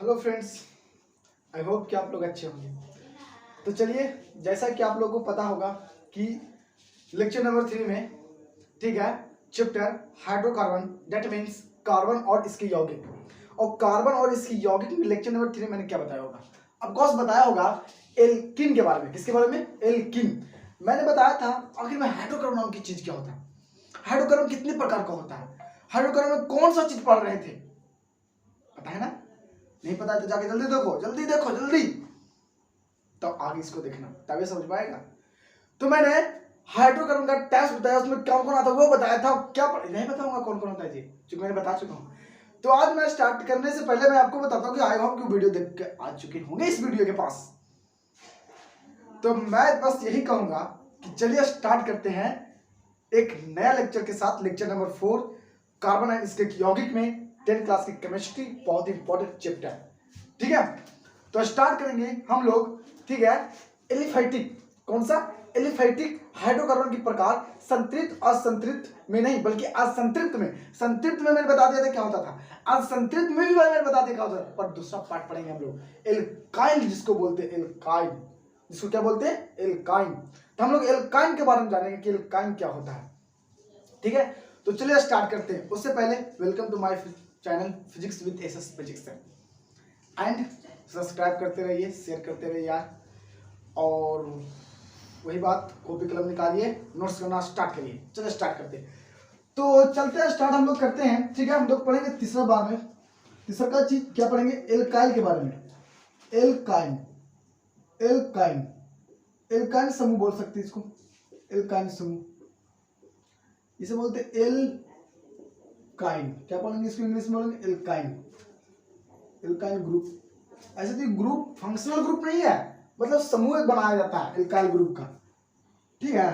Hello friends, I hope कि आप लोग अच्छे होंगे। तो चलिए, जैसा कि आप लोगों को पता होगा कि लेक्चर नंबर 3 में, ठीक है, chapter hydrocarbon, that means carbon और इसके यौगिक, और कार्बन और इसकी यौगिक में लेक्चर नंबर 3 में मैंने क्या बताया होगा? ऑफकोर्स बताया होगा एल्किन के बारे में। किसके बारे में? एल्किन। मैंने बताया था आखिर में हाइड्रोकार्बन नाम की चीज क्या होता है, हाइड्रोकार्बन कितने प्रकार का होता है, हाइड्रोकार्बन में कौन सा चीज पढ़ रहे थे, पता है ना? नहीं पता है तो जाके जल्दी देखो, जल्दी देखो, जल्दी, तो आगे इसको देखना तभी समझ पाएगा। तो मैंने हाइड्रोकार्बन का टेस्ट बताया, उसमें कौन कौन आता है वो बताया था। क्या नहीं बताऊंगा कौन कौन होता है जी, क्योंकि मैंने बता चुका हूं। तो आज मैं स्टार्ट करने से पहले मैं आपको बताता हूं कि आई होप कि वीडियो देख के आ चुके होंगे इस वीडियो के पास। तो मैं बस यही कहूंगा कि चलिए स्टार्ट करते हैं एक नया लेक्चर के साथ, लेक्चर नंबर 4, कार्बन एंड इसके यौगिक में 10th क्लास की केमिस्ट्री, बहुत ही इंपॉर्टेंट चैप्टर, ठीक है। तो स्टार्ट करेंगे हम लोग, ठीक है। एलिफैटिक, कौन सा? एलिफैटिक हाइड्रोकार्बन की प्रकार, संतृप्त, असंतृप्त में नहीं बल्कि असंतृप्त में। संतृप्त में मैंने बता दिया था क्या होता था, असंतृप्त में भी मैंने बता दिया क्या होता था, पर दूसरा पार्ट पढ़ेंगे हम लोग। एल्काइल जिसको बोलते हैं, एल्काइल जिसको क्या बोलते हैं, एल्काइन। तो हम लोग एल्काइन के बारे में जानेंगे कि एल्काइन क्या होता है, ठीक है। तो चलिए स्टार्ट करते हैं। उससे पहले welcome to my channel physics with SS physics and subscribe करते रहिए, शेयर करते रहिए यार, और वही बात, कॉपी कलम निकालिए, नोट्स करना स्टार्ट करिए। चलिए स्टार्ट करते हैं। तो चलते हैं, स्टार्ट हम लोग करते हैं, ठीक है। हम लोग पढ़ेंगे तीसरा बार में, तीसरा का चीज क्या पढ़ेंगे, एल्काइल के बारे में। एल्काइन, एल्काइन, एल्काइन समूह बोल सकते हैं इसको, एल्काइन समूह, इसे बोलते हैं एल्काइन। क्या बोलेंगे इसको इंग्लिश में? बोलेंगे एल्काइन, एल्काइन ग्रुप। ऐसे तो ग्रुप फंक्शनल ग्रुप नहीं है, मतलब समूह एक बनाया जाता है एल्काइल ग्रुप का, ठीक है।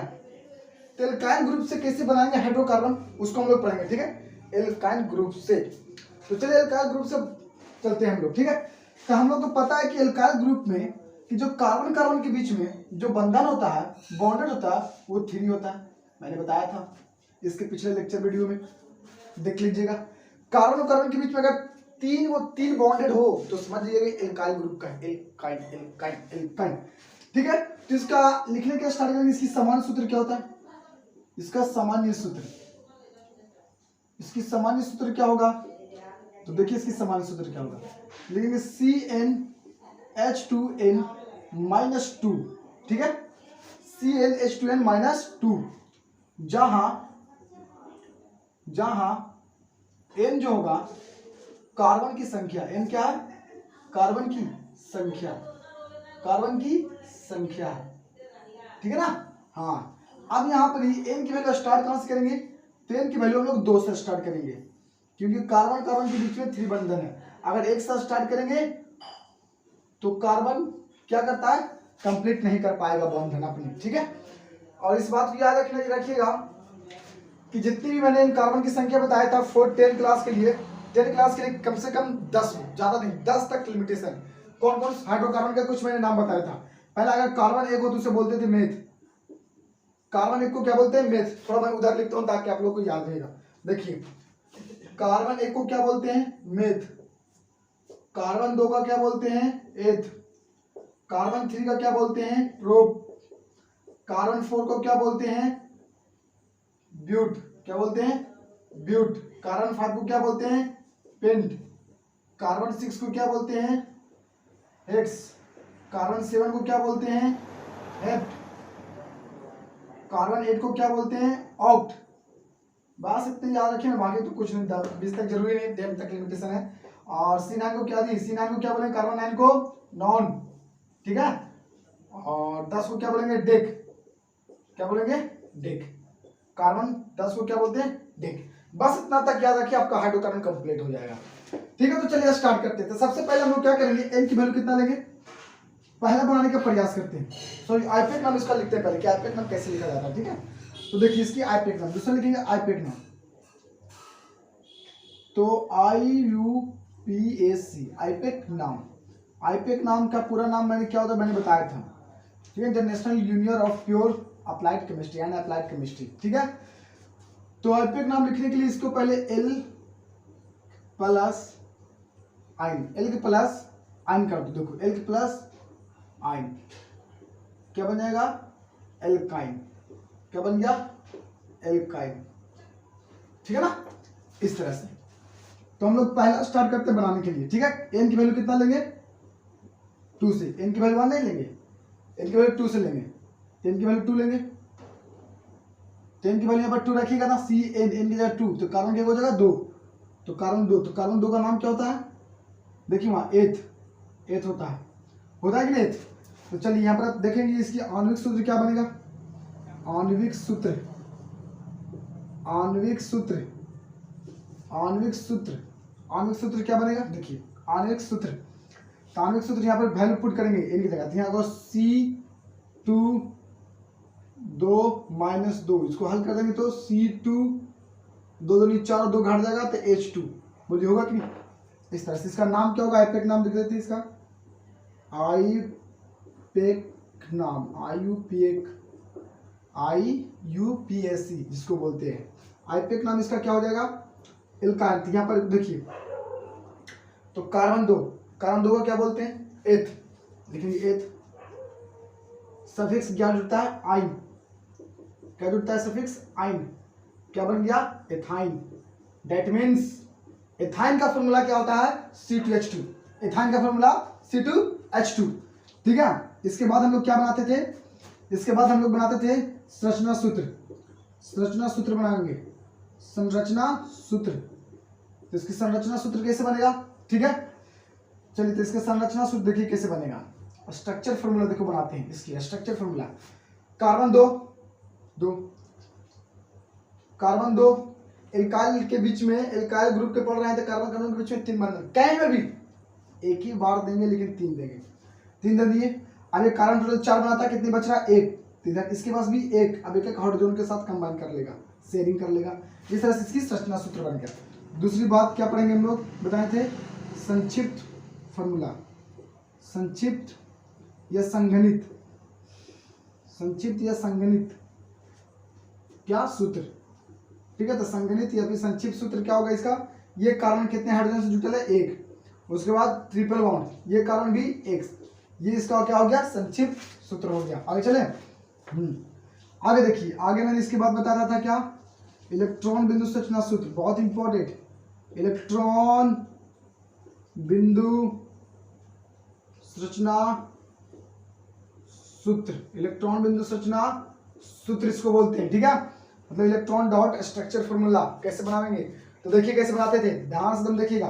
तो एल्काइन ग्रुप से कैसे बनाएंगे हाइड्रोकार्बन, उसको हम लोग पढ़ेंगे, ठीक है, एल्काइन ग्रुप से। तो चलिए एल्काइल ग्रुप से चलते हैं हम लोग, ठीक है। तो हम लोग को पता है कि एल्काइल ग्रुप में कि जो कार्बन कार्बन के बीच में जो बंधन होता है, बॉन्डेड होता है, वो 3 होता है। मैंने बताया था इसके पिछले लेक्चर वीडियो में, देख लीजिएगा। कार्बन और कार्बन के बीच में अगर तीन बॉन्डेड हो तो समझ लीजिएगा एल्काइल ग्रुप का है, एल्काइन, एल्काइन, एल्काइन, ठीक है। तो इसका लिखने का स्टार्ट करेंगे। इसकी सामान्य सूत्र क्या होता है? इसका सामान्य सूत्र, इसकी सामान्य सूत्र क्या होगा? तो देखिए इसकी सामान्य सूत्र क्या होगा, लिखेंगे CnH2n -2, ठीक है, CnH2n -2, जहां n जो होगा कार्बन की संख्या, n क्या है? कार्बन की संख्या, कार्बन की संख्या है, ठीक है ना। हाँ, अब यहां पर ही n की वैल्यू स्टार्ट कहां से करेंगे? तो n की वैल्यू हम लोग 2 से स्टार्ट करेंगे, क्योंकि कार्बन कार्बन के बीच में 3 बंधन है। अगर 1 से स्टार्ट करेंगे तो कार्बन क्या करता है, कंप्लीट नहीं कर पाएगा बंधन अपनी, ठीक है। और इस बात को याद रखिएगा कि जितनी भी मैंने कार्बन की संख्या बताया था 10 क्लास के लिए, 10 क्लास के लिए कम से कम 10, ज्यादा नहीं 10 तक लिमिटेशन। कौन कौन हाइड्रोकार्बन का कुछ मैंने नाम बताया था। पहले अगर कार्बन 1 हो तो उसे बोलते थे मेथ, कार्बन 1 को क्या बोलते हैं? मेथ। थोड़ा मैं उधर लिखता हूं ताकि आप लोग को याद रहेगा। देखिए, कार्बन 1 को क्या बोलते हैं? मेथ। कार्बन 2 का क्या बोलते हैं? एथ। कार्बन 3 का क्या बोलते हैं? प्रोप। कार्बन 4 को क्या बोलते हैं? ब्यूट। क्या बोलते हैं? ब्यूट। कार्बन 5 को क्या बोलते हैं? पेंट। कार्बन 6 को क्या बोलते हैं? हेक्स। कार्बन 7 को क्या बोलते हैं? हेप्ट। कार्बन 8 को क्या बोलते हैं? ऑक्ट। बस इतने याद रखिए, बाकी तो कुछ नहीं, 20 तक जरूरी नहीं, 10 तक लिमिटेशन है। और C9 को क्या दी? C9 को क्या बोलेंगे? कार्बन 9 को नॉन, ठीक है। और 10 को क्या बोलेंगे? डेक। क्या बोलेंगे? डेक। कार्बन 10 को क्या बोलते हैं? डेक। बस इतना तक याद रखिए, आपका हाइड्रोकार्बन कंप्लीट हो जाएगा, ठीक है। तो चलिए स्टार्ट करते हैं। तो सबसे पहले हम लोग क्या करेंगे, n की वैल्यू कितना लेंगे, पहला बनाने का प्रयास करते हैं। सॉरी, आईपेक नाम इसका लिखते हैं पहले कि आईपेक नाम कैसे लिखा जाता है, ठीक है। तो देखिए इसकी आईपेक नाम, दूसरा लिखेंगे आईपेक नाम, तो IUPAC, आईपेक नाम। आईपेक नाम का पूरा नाम मैंने क्या होता है मैंने बताया था, ठीक है, international union of pure applied chemistry and applied chemistry, ठीक है। तो आईपेक नाम लिखने के लिए इसको पहले L प्लस आइन, एल्क प्लस आइन कर दो, देखो एल्क प्लस आइन क्या बन जाएगा, एल्काइन। क्या बन गया, एल्काइन। ठीक है ना, इस तरह से। तो हम लोग पहला स्टार्ट करते हैं बनाने के लिए, ठीक है। एन की वैल्यू कितना लेंगे, 2 से, एन की वैल्यू 1 नहीं लेंगे, एन की वैल्यू 2 से लेंगे, एन की वैल्यू 2 लेंगे, तो एन की वैल्यू यहाँ पर 2 रखिएगा ना, सी एन, एन की जगह 2, तो कार्बन क्या हो जाएगा 2, तो कार्बन 2, तो कार्बन 2 का नाम क्या होता है, देखिए वहाँ एथ होता है कि नहीं एथ। तो चलिए यहाँ पर आप देखेंगे इसकी आणविक सूत्र क्या बनेगा, आणविक सूत्र, आणविक सूत्र, आणविक सूत्र, आणविक सूत्र क्या बनेगा, देखिए आणविक सूत्र, तो आणविक सूत्र यहाँ पर वैल्यू पुट करेंगे एन की जगह, तो यहाँ C2 2 - 2, इसको हल कर देंगे तो C2 2 2 4 2 घट जाएगा तो H2, बोलिए होगा कि नहीं, इस तरह से। इसका नाम क्या होगा, आईपेक नाम लिख देते हैं इसका, आईपेक नाम, IUPAC जिसको बोलते हैं, आईपेक नाम इसका क्या हो जाएगा, एल्काइन। यहाँ पर देखिए, तो कार्बन 2 को क्या बोलते हैं, एथ, लिखेंगे एथ, सफिक्स क्या जुड़ता है, आइन, क्या जुड़ता है, सफिक्स आइन, क्या बन गया, एथाइन। दैट मीन्स एथाइन का फॉर्मूला क्या होता है, C2H2, एथाइन का फॉर्मूला C2H2, ठीक है। इसके बाद हम लोग क्या बनाते थे, इसके बाद हम लोग बनाते थे संरचना सूत्र, संरचना सूत्र बनाएंगे, संरचना सूत्र। तो इसकी संरचना सूत्र कैसे बनेगा, ठीक है। चलिए तो इसका संरचना सूत्र देखिए कैसे बनेगा, स्ट्रक्चर फॉर्मूला देखो बनाते हैं इसकी, structure formula, carbon 2 carbon 2, alkyl के बीच में, एल्काइल ग्रुप के पढ़ रहे हैं तो कार्बन कार्बन के बीच में 3 बंधन, कहीं में भी एक ही बार देंगे लेकिन 3 देंगे, 3 दे दिए। अब ये कार्बन टोटल 4 बनाता है, कितने बच रहा है, 1, तो इधर इसके पास भी 1, अब एक हाइड्रोजन के साथ कंबाइन कर लेगा, शेयरिंग कर लेगा, इस तरह से इसकी संरचना सूत्र बन गया। दूसरी बात क्या पढ़ेंगे हम लोग, बताए थे संक्षिप्त फॉर्मूला, संक्षिप्त या संगणित, संक्षिप्त या संगणित क्या सूत्र, ठीक है। तो संगणित या फिर संक्षिप्त सूत्र क्या होगा इसका, ये कार्बन कितने हाइड्रोजन से जुटल है, 1, उसके बाद ट्रिपल बॉन्ड, ये कार्बन भी 1, ये इसका क्या हो गया, संक्षिप्त सूत्र हो गया। आगे चले, आगे देखिए, आगे मैंने इसके बाद बता रहा था क्या, इलेक्ट्रॉन बिंदु संरचना सूत्र, बहुत इंपॉर्टेंट, इलेक्ट्रॉन बिंदु संरचना सूत्र, इलेक्ट्रॉन बिंदु संरचना सूत्र इसको बोलते हैं, ठीक है। मतलब इलेक्ट्रॉन डॉट स्ट्रक्चर फॉर्मूला कैसे बनाएंगे, तो देखिए कैसे बनाते थे, ध्यान से एकदम देखिएगा।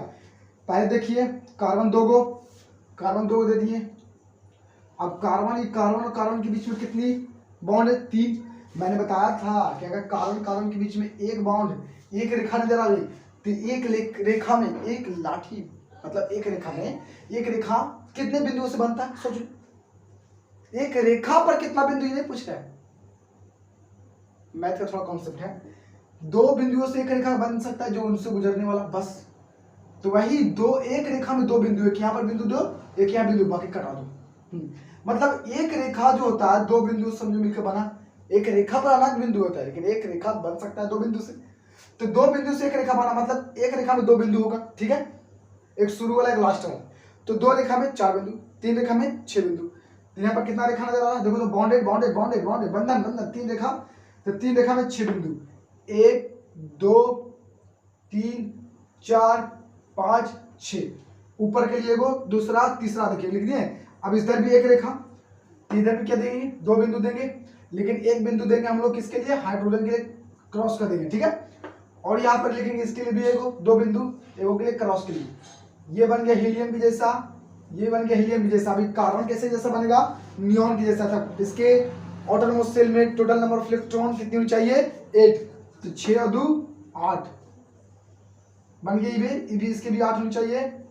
पहले देखिए कार्बन 2 दे दिए, अब कार्बन और कार्बन के बीच में कितनी बॉन्ड है, 3। मैंने बताया था कि अगर कार्बन के बीच में एक बॉन्ड, एक रेखा नजर आ गई, तो एक रेखा में एक लाठी, मतलब एक रेखा में एक रेखा कितने बिंदुओं से बनता है, सोचो, एक रेखा पर कितना बिंदु, ये नहीं पूछ रहा है, मैथ का थोड़ा कॉन्सेप्ट है, 2 बिंदुओं से एक रेखा बन सकता है जो उनसे गुजरने वाला, बस। तो वही एक रेखा में 2 बिंदु, एक यहाँ पर बिंदु 2, एक यहाँ बिंदु, बाकी कटा दो। मतलब एक रेखा जो होता है 2 बिंदु समझो मिलकर बना, एक रेखा पर अलग बिंदु होता है, लेकिन एक रेखा बन सकता है 2 बिंदु से, तो 2 बिंदु से एक रेखा बना, मतलब एक रेखा में 2 बिंदु होगा, ठीक है, एक शुरू वाला एक लास्ट वाला, तो 2 रेखा में 4 बिंदु, 3 रेखा में 6 बिंदु। तो यहाँ पर कितना रेखा नजर आ रहा है, देखो तो बॉन्डेड बॉन्डेड बॉन्डेड बॉन्डेड, बंधन बंधन, 3 रेखा, तो 3 रेखा में 6 बिंदु, 1 2 3 4 5 6, ऊपर के लिए वो दूसरा तीसरा देखिए लिख दिए। अब इधर भी एक रेखा, इधर भी क्या देंगे, 2 बिंदु देंगे, लेकिन एक बिंदु देंगे हम लोग किसके लिए, हाइड्रोजन के लिए क्रॉस कर देंगे, ठीक है। और यहाँ पर लिखेंगे इसके लिए भी एक 2 बिंदु, एगो के लिए क्रॉस के लिए, ये बन गया हीलियम की जैसा, ये बन गया हीलियम की जैसा। अभी कार्बन कैसे जैसा बनेगा, नियॉन की जैसा था। इसके ऑटोनोमस शेल में टोटल नंबर ऑफ इलेक्ट्रॉन कितनी होनी चाहिए, 8, तो 6 और 2 8 बन गई, ये भी इसके भी 8 होनी चाहिए,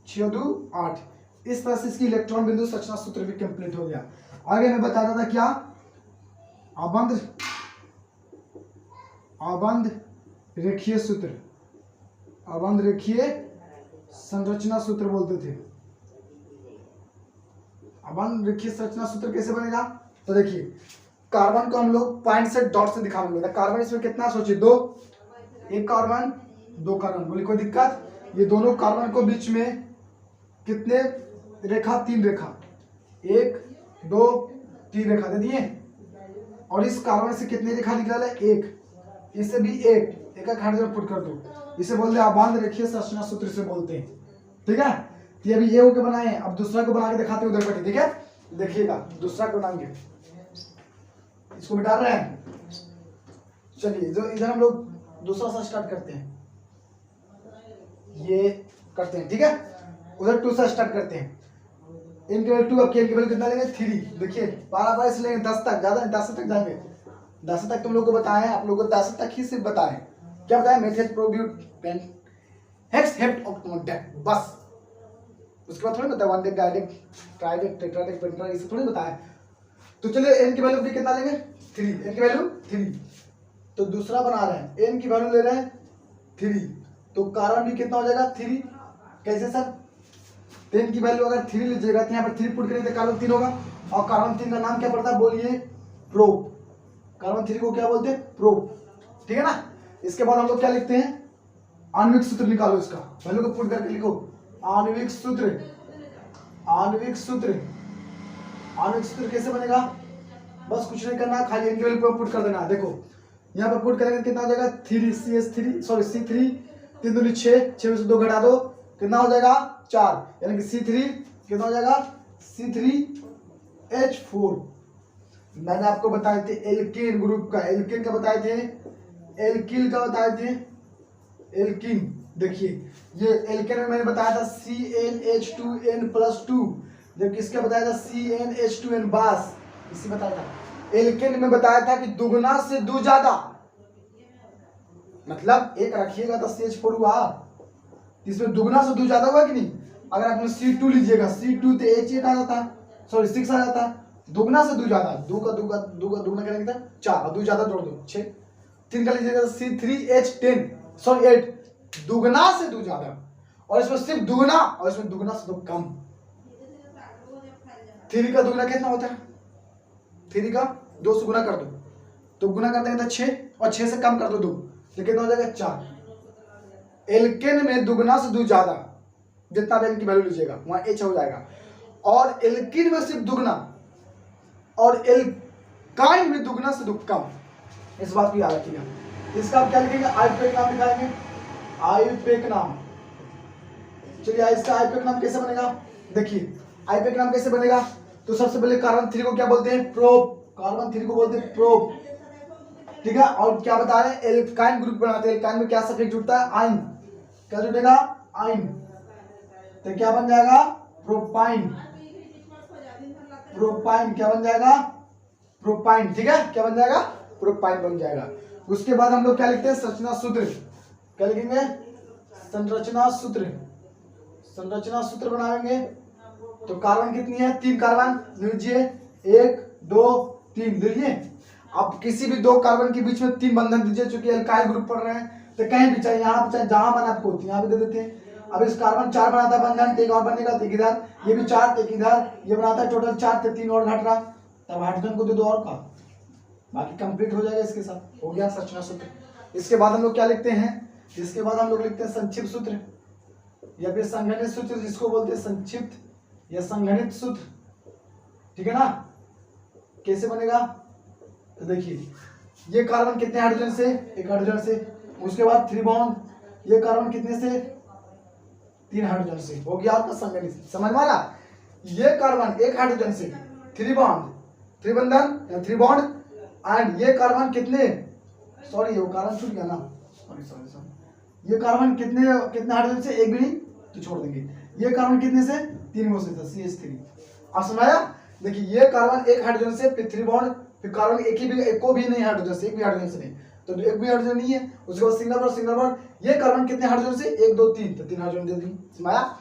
6 और 2 8। इस तरह से इसकी इलेक्ट्रॉन बिंदु संरचना सूत्र भी कंप्लीट हो गया। आगे मैं बताता था क्या, अबंध रेखीय सूत्र, अबंध रेखीय संरचना सूत्र बोलते थे। अबंध रेखीय संरचना सूत्र कैसे बनेगा, तो देखिए कार्बन को हम लोग पॉइंट से डॉट से दिखाएंगे। कार्बन इसमें कितना सोचिए, 2, एक कार्बन 2 कार्बन, बोली कोई दिक्कत, ये दोनों कार्बन को बीच में कितने रेखा, 3 रेखा, 1 2 3 रेखा दे दिए। और इस कार्बन से कितने रेखा निकल है, 1, इससे भी एक हाइड्रोजन पुट कर दो। इसे बोलते हैं अबांध रेखीय संरचना सूत्र से बोलते हैं। ठीक है, तो ये अभी ये होके बनाए हैं। अब दूसरा को बना के दिखाते हैं उधर पर। ठीक है, देखिएगा दूसरा को बनाएंगे, इसको मिटा रहे हैं। चलिए जो इधर हम लोग दूसरा सा स्टार्ट करते हैं, ये करते हैं। ठीक है, उधर 2 से स्टार्ट करते हैं। n केवल 2, अब k केवल कितना लेंगे, 3। देखिए 12 से लेंगे 10 तक, ज्यादा 10 तक जाएंगे। 10 तक तुम लोग को बताएं, आप लोगों को 10 तक ही सिर्फ बताएं। क्या बताएं, method prop but pent hex hept octet, बस। उसके बाद थोड़ी बताया 1 डेक डायरेक्ट ट्राइडेक टेट्राडेक पेंटा, इसे थोड़ी बताया। तो चलिए n की वैल्यू भी कितना लेंगे, 3, n की वैल्यू 3। तो दूसरा बना रहे हैं, n की वैल्यू ले रहे हैं 3, तो कार्बन भी कितना हो जाएगा, 3। कैसे सर, 10 की वैल्यू अगर 3 लीजिएगा तो यहाँ पर 3 पुट करेंगे तो कार्बन 3 होगा। और कार्बन 3 का नाम क्या पड़ता है, बोलिए, प्रोप। कार्बन 3 को क्या बोलते हैं, प्रोप। ठीक है ना। इसके बाद हम लोग क्या लिखते हैं, आणविक सूत्र निकालो, इसका वैल्यू को पुट करके लिखो, आणविक सूत्र। आणविक सूत्र, आणविक सूत्र कैसे बनेगा, बस कुछ नहीं करना, खाली n की वैल्यू पुट कर देना। देखो यहाँ पर पुट करेंगे कितना हो जाएगा, 3 C3, 3 दूनी 6, 6 में से 2 घटा दो, कितना हो जाएगा, 4, यानी कि C3 कितना हो जाएगा, C3H4। मैंने आपको बताए थे एल्केन ग्रुप का, एल्केन का बताए थे, एल्किल का बताए थे, एल्किन। देखिए ये एल्केन में मैंने बताया था CnH2n+2, जबकि इसका बताया था CnH2n बस, इसी बताया था। एल्केन में बताया था कि दुगना से 2 ज्यादा, मतलब एक रखिएगा तो CH4 हुआ, इसमें दुगना से 2 ज्यादा हुआ कि नहीं। अगर आपने C2 लीजिएगा, C2 तो H8 आ जाता, सॉरी 6 आ जाता, दुगना से 2 ज्यादा, 2 का दुगना करेंगे तो 4, और 2 ज्यादा जोड़ दो 6। 3 का लीजिएगा C3H10, सॉरी 8, दुगना से 2 ज्यादा, और इसमें सिर्फ दुगना, और इसमें दुगना से 2 कम। 3 का दुगना कितना होता है, 3 का 2 से गुना कर दो, तो गुना कर देंगे तो 6, और 6 से कम कर दो 2, तो कितना हो जाएगा, 4। एल्केन में दुगना से 2 ज्यादा, जितना भी n की वैल्यू लीजिएगा वहां H हो जाएगा। और एल्किन में सिर्फ दुगना, और एल्काइन में दुगना से 2 कम। इस बात को याद रखिएगा। इसका आप क्या लिखेंगे, आईयूपीएक नाम लिखाएंगे, आईयूपीएक नाम। चलिए इसका आईयूपीएक नाम कैसे बनेगा, देखिए आईयूपीएक नाम कैसे बनेगा। तो सबसे पहले कार्बन 3 को क्या बोलते हैं, प्रोप। कार्बन 3 को बोलते हैं प्रोप, ठीक है। और क्या बता रहे हैं, एल्काइन ग्रुप बनाते हैं। एल्काइन में क्या सफिक्स जुड़ता है, आइन। क्या जुड़ेगा, आइन, तो क्या बन जाएगा, प्रोपाइन। प्रोपाइन क्या बन जाएगा, प्रोपाइन, ठीक है, क्या बन जाएगा, प्रोपाइन बन जाएगा। उसके बाद हम लोग क्या लिखते हैं, संरचना सूत्र। क्या लिखेंगे, संरचना सूत्र। संरचना सूत्र बनाएंगे तो कार्बन कितनी है, 3 कार्बन लीजिए, 1 2 3 लीजिए। अब किसी भी 2 कार्बन के बीच में 3 बंधन दीजिए, चूंकि एल्काइल ग्रुप पढ़ रहे हैं तो कहीं भी चाहे, यहाँ चाहे जहां मन आपको यहाँ भी दे देते हैं। अब इस कार्बन 4 बनाता है बंधन, एक और बनेगा, तो इधर ये भी 4, एक इधर, ये बनाता है टोटल 4, तो 3 और घट रहा, तब हाइड्रोजन को दे दो और का, बाकी कंप्लीट हो जाएगा। इसके साथ हो गया संरचना सूत्र। इसके बाद हम लोग क्या लिखते हैं, इसके बाद हम लोग लिखते हैं संक्षिप्त सूत्र, या फिर संघनित सूत्र, जिसको बोलते हैं संक्षिप्त या संघनित सूत्र, ठीक है ना। कैसे बनेगा, तो देखिए ये कार्बन कितने हाइड्रोजन से, 1 हाइड्रोजन से। उसके बाद 3 बॉन्ड, ये कार्बन कितने से, 3 हाइड्रोजन से, हो गया आपका संघनित। समझ में आया, ये कार्बन 1 हाइड्रोजन से, 3 बॉन्ड, 3 बंधन, 3 बॉन्ड, एंड ये कार्बन कितने, सॉरी वो कार्बन छूट गया ना, सॉरी ये कार्बन कितने हाइड्रोजन से, 1 भी नहीं तो छोड़ देंगे। ये कार्बन कितने से, 3 में से था, CH3। आप समझाया, देखिए ये कार्बन 1 हाइड्रोजन से, फिर 3 बॉन्ड, फिर कार्बन एक को भी नहीं हाइड्रोजन से, 1 भी हाइड्रोजन से नहीं, तो 1 भी हाइड्रोजन नहीं है। उसके बाद सिंगल बॉन्ड, ये कार्बन कितने हाइड्रोजन से, 1 2 3, तो 3 हाइड्रोजन दे दी। समझाया।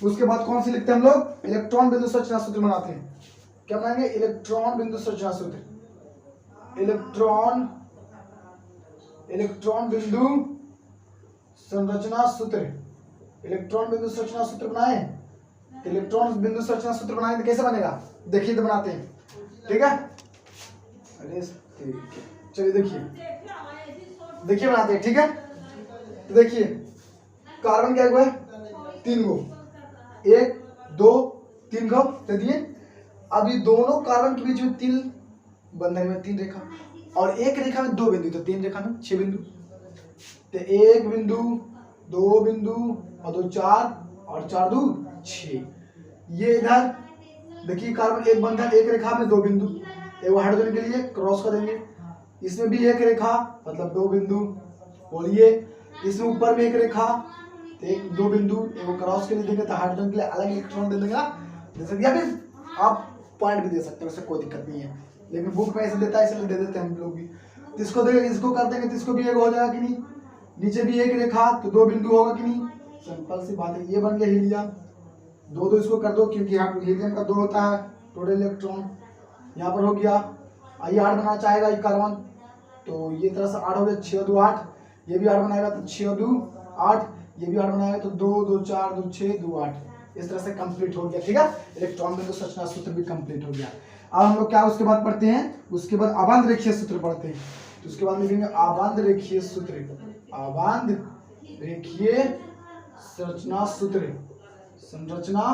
उसके बाद कौन सी लिखते हैं हम लोग, इलेक्ट्रॉन बिंदु संरचना सूत्र बनाते हैं। क्या बनाएंगे, इलेक्ट्रॉन बिंदु संरचना सूत्र। इलेक्ट्रॉन बिंदु संरचना सूत्र, इलेक्ट्रॉन बिंदु संरचना सूत्र बनाए। इलेक्ट्रॉन बिंदु संरचना सूत्र बनाएंगे तो कैसे बनेगा, देखिए तो बनाते हैं, ठीक है। अरे चलिए देखिए बनाते हैं, ठीक है। तो देखिए कार्बन क्या हुआ है, 3 गो, 1 2 3 को दे दिए। अब ये दोनों कार्बन के बीच में 3 बंधन में 3 रेखा और एक रेखा में 2 बिंदु, तो 3 रेखा में 6 बिंदु। तो 1 बिंदु 2 बिंदु और 2 4 और 4 2 6। ये इधर देखिए कार्बन एक बंधन एक रेखा में 2 बिंदु, एक हाइड्रोजन के लिए क्रॉस कर देंगे। इसमें भी एक रेखा मतलब 2 बिंदु, बोलिए इसमें ऊपर में एक रेखा तो 2 बिंदु, एक क्रॉस के लिए देंगे तो हाइड्रोजन के लिए अलग इलेक्ट्रॉन दे देंगे दे सकते, या फिर आप पॉइंट भी दे सकते हैं, उससे कोई दिक्कत नहीं है, लेकिन बुक में ऐसे देता है इसलिए दे देते हैं हम लोग भी। तो इसको देंगे, इसको कर देंगे तो इसको भी एक हो जाएगा कि नहीं, नीचे भी एक रेखा तो 2 बिंदु होगा कि नहीं, सिंपल सी बात है। ये बन गया हीलियम, 2 2 इसको कर दो क्योंकि यहाँ हीलियम का 2 होता है टोटल इलेक्ट्रॉन, यहाँ पर हो गया। आइए 8 बनाना चाहेगा ये कार्बन, तो ये तरह से 8 हो गया, 6 2 8, ये भी 8 बनाएगा तो 6 2 8, ये भी 8 बनाएगा तो 2 2 4 2 6 2 8, इस तरह से कंप्लीट हो गया। ठीक है, इलेक्ट्रॉन बिंदु संरचना सूत्र भी कंप्लीट हो गया। अब हम लोग क्या उसके बाद पढ़ते हैं, उसके बाद आबंध रेखीय सूत्र पढ़ते हैं। तो उसके बाद लिखेंगे आबंध रेखीय सूत्र, आबंध रेखीय संरचना सूत्र, संरचना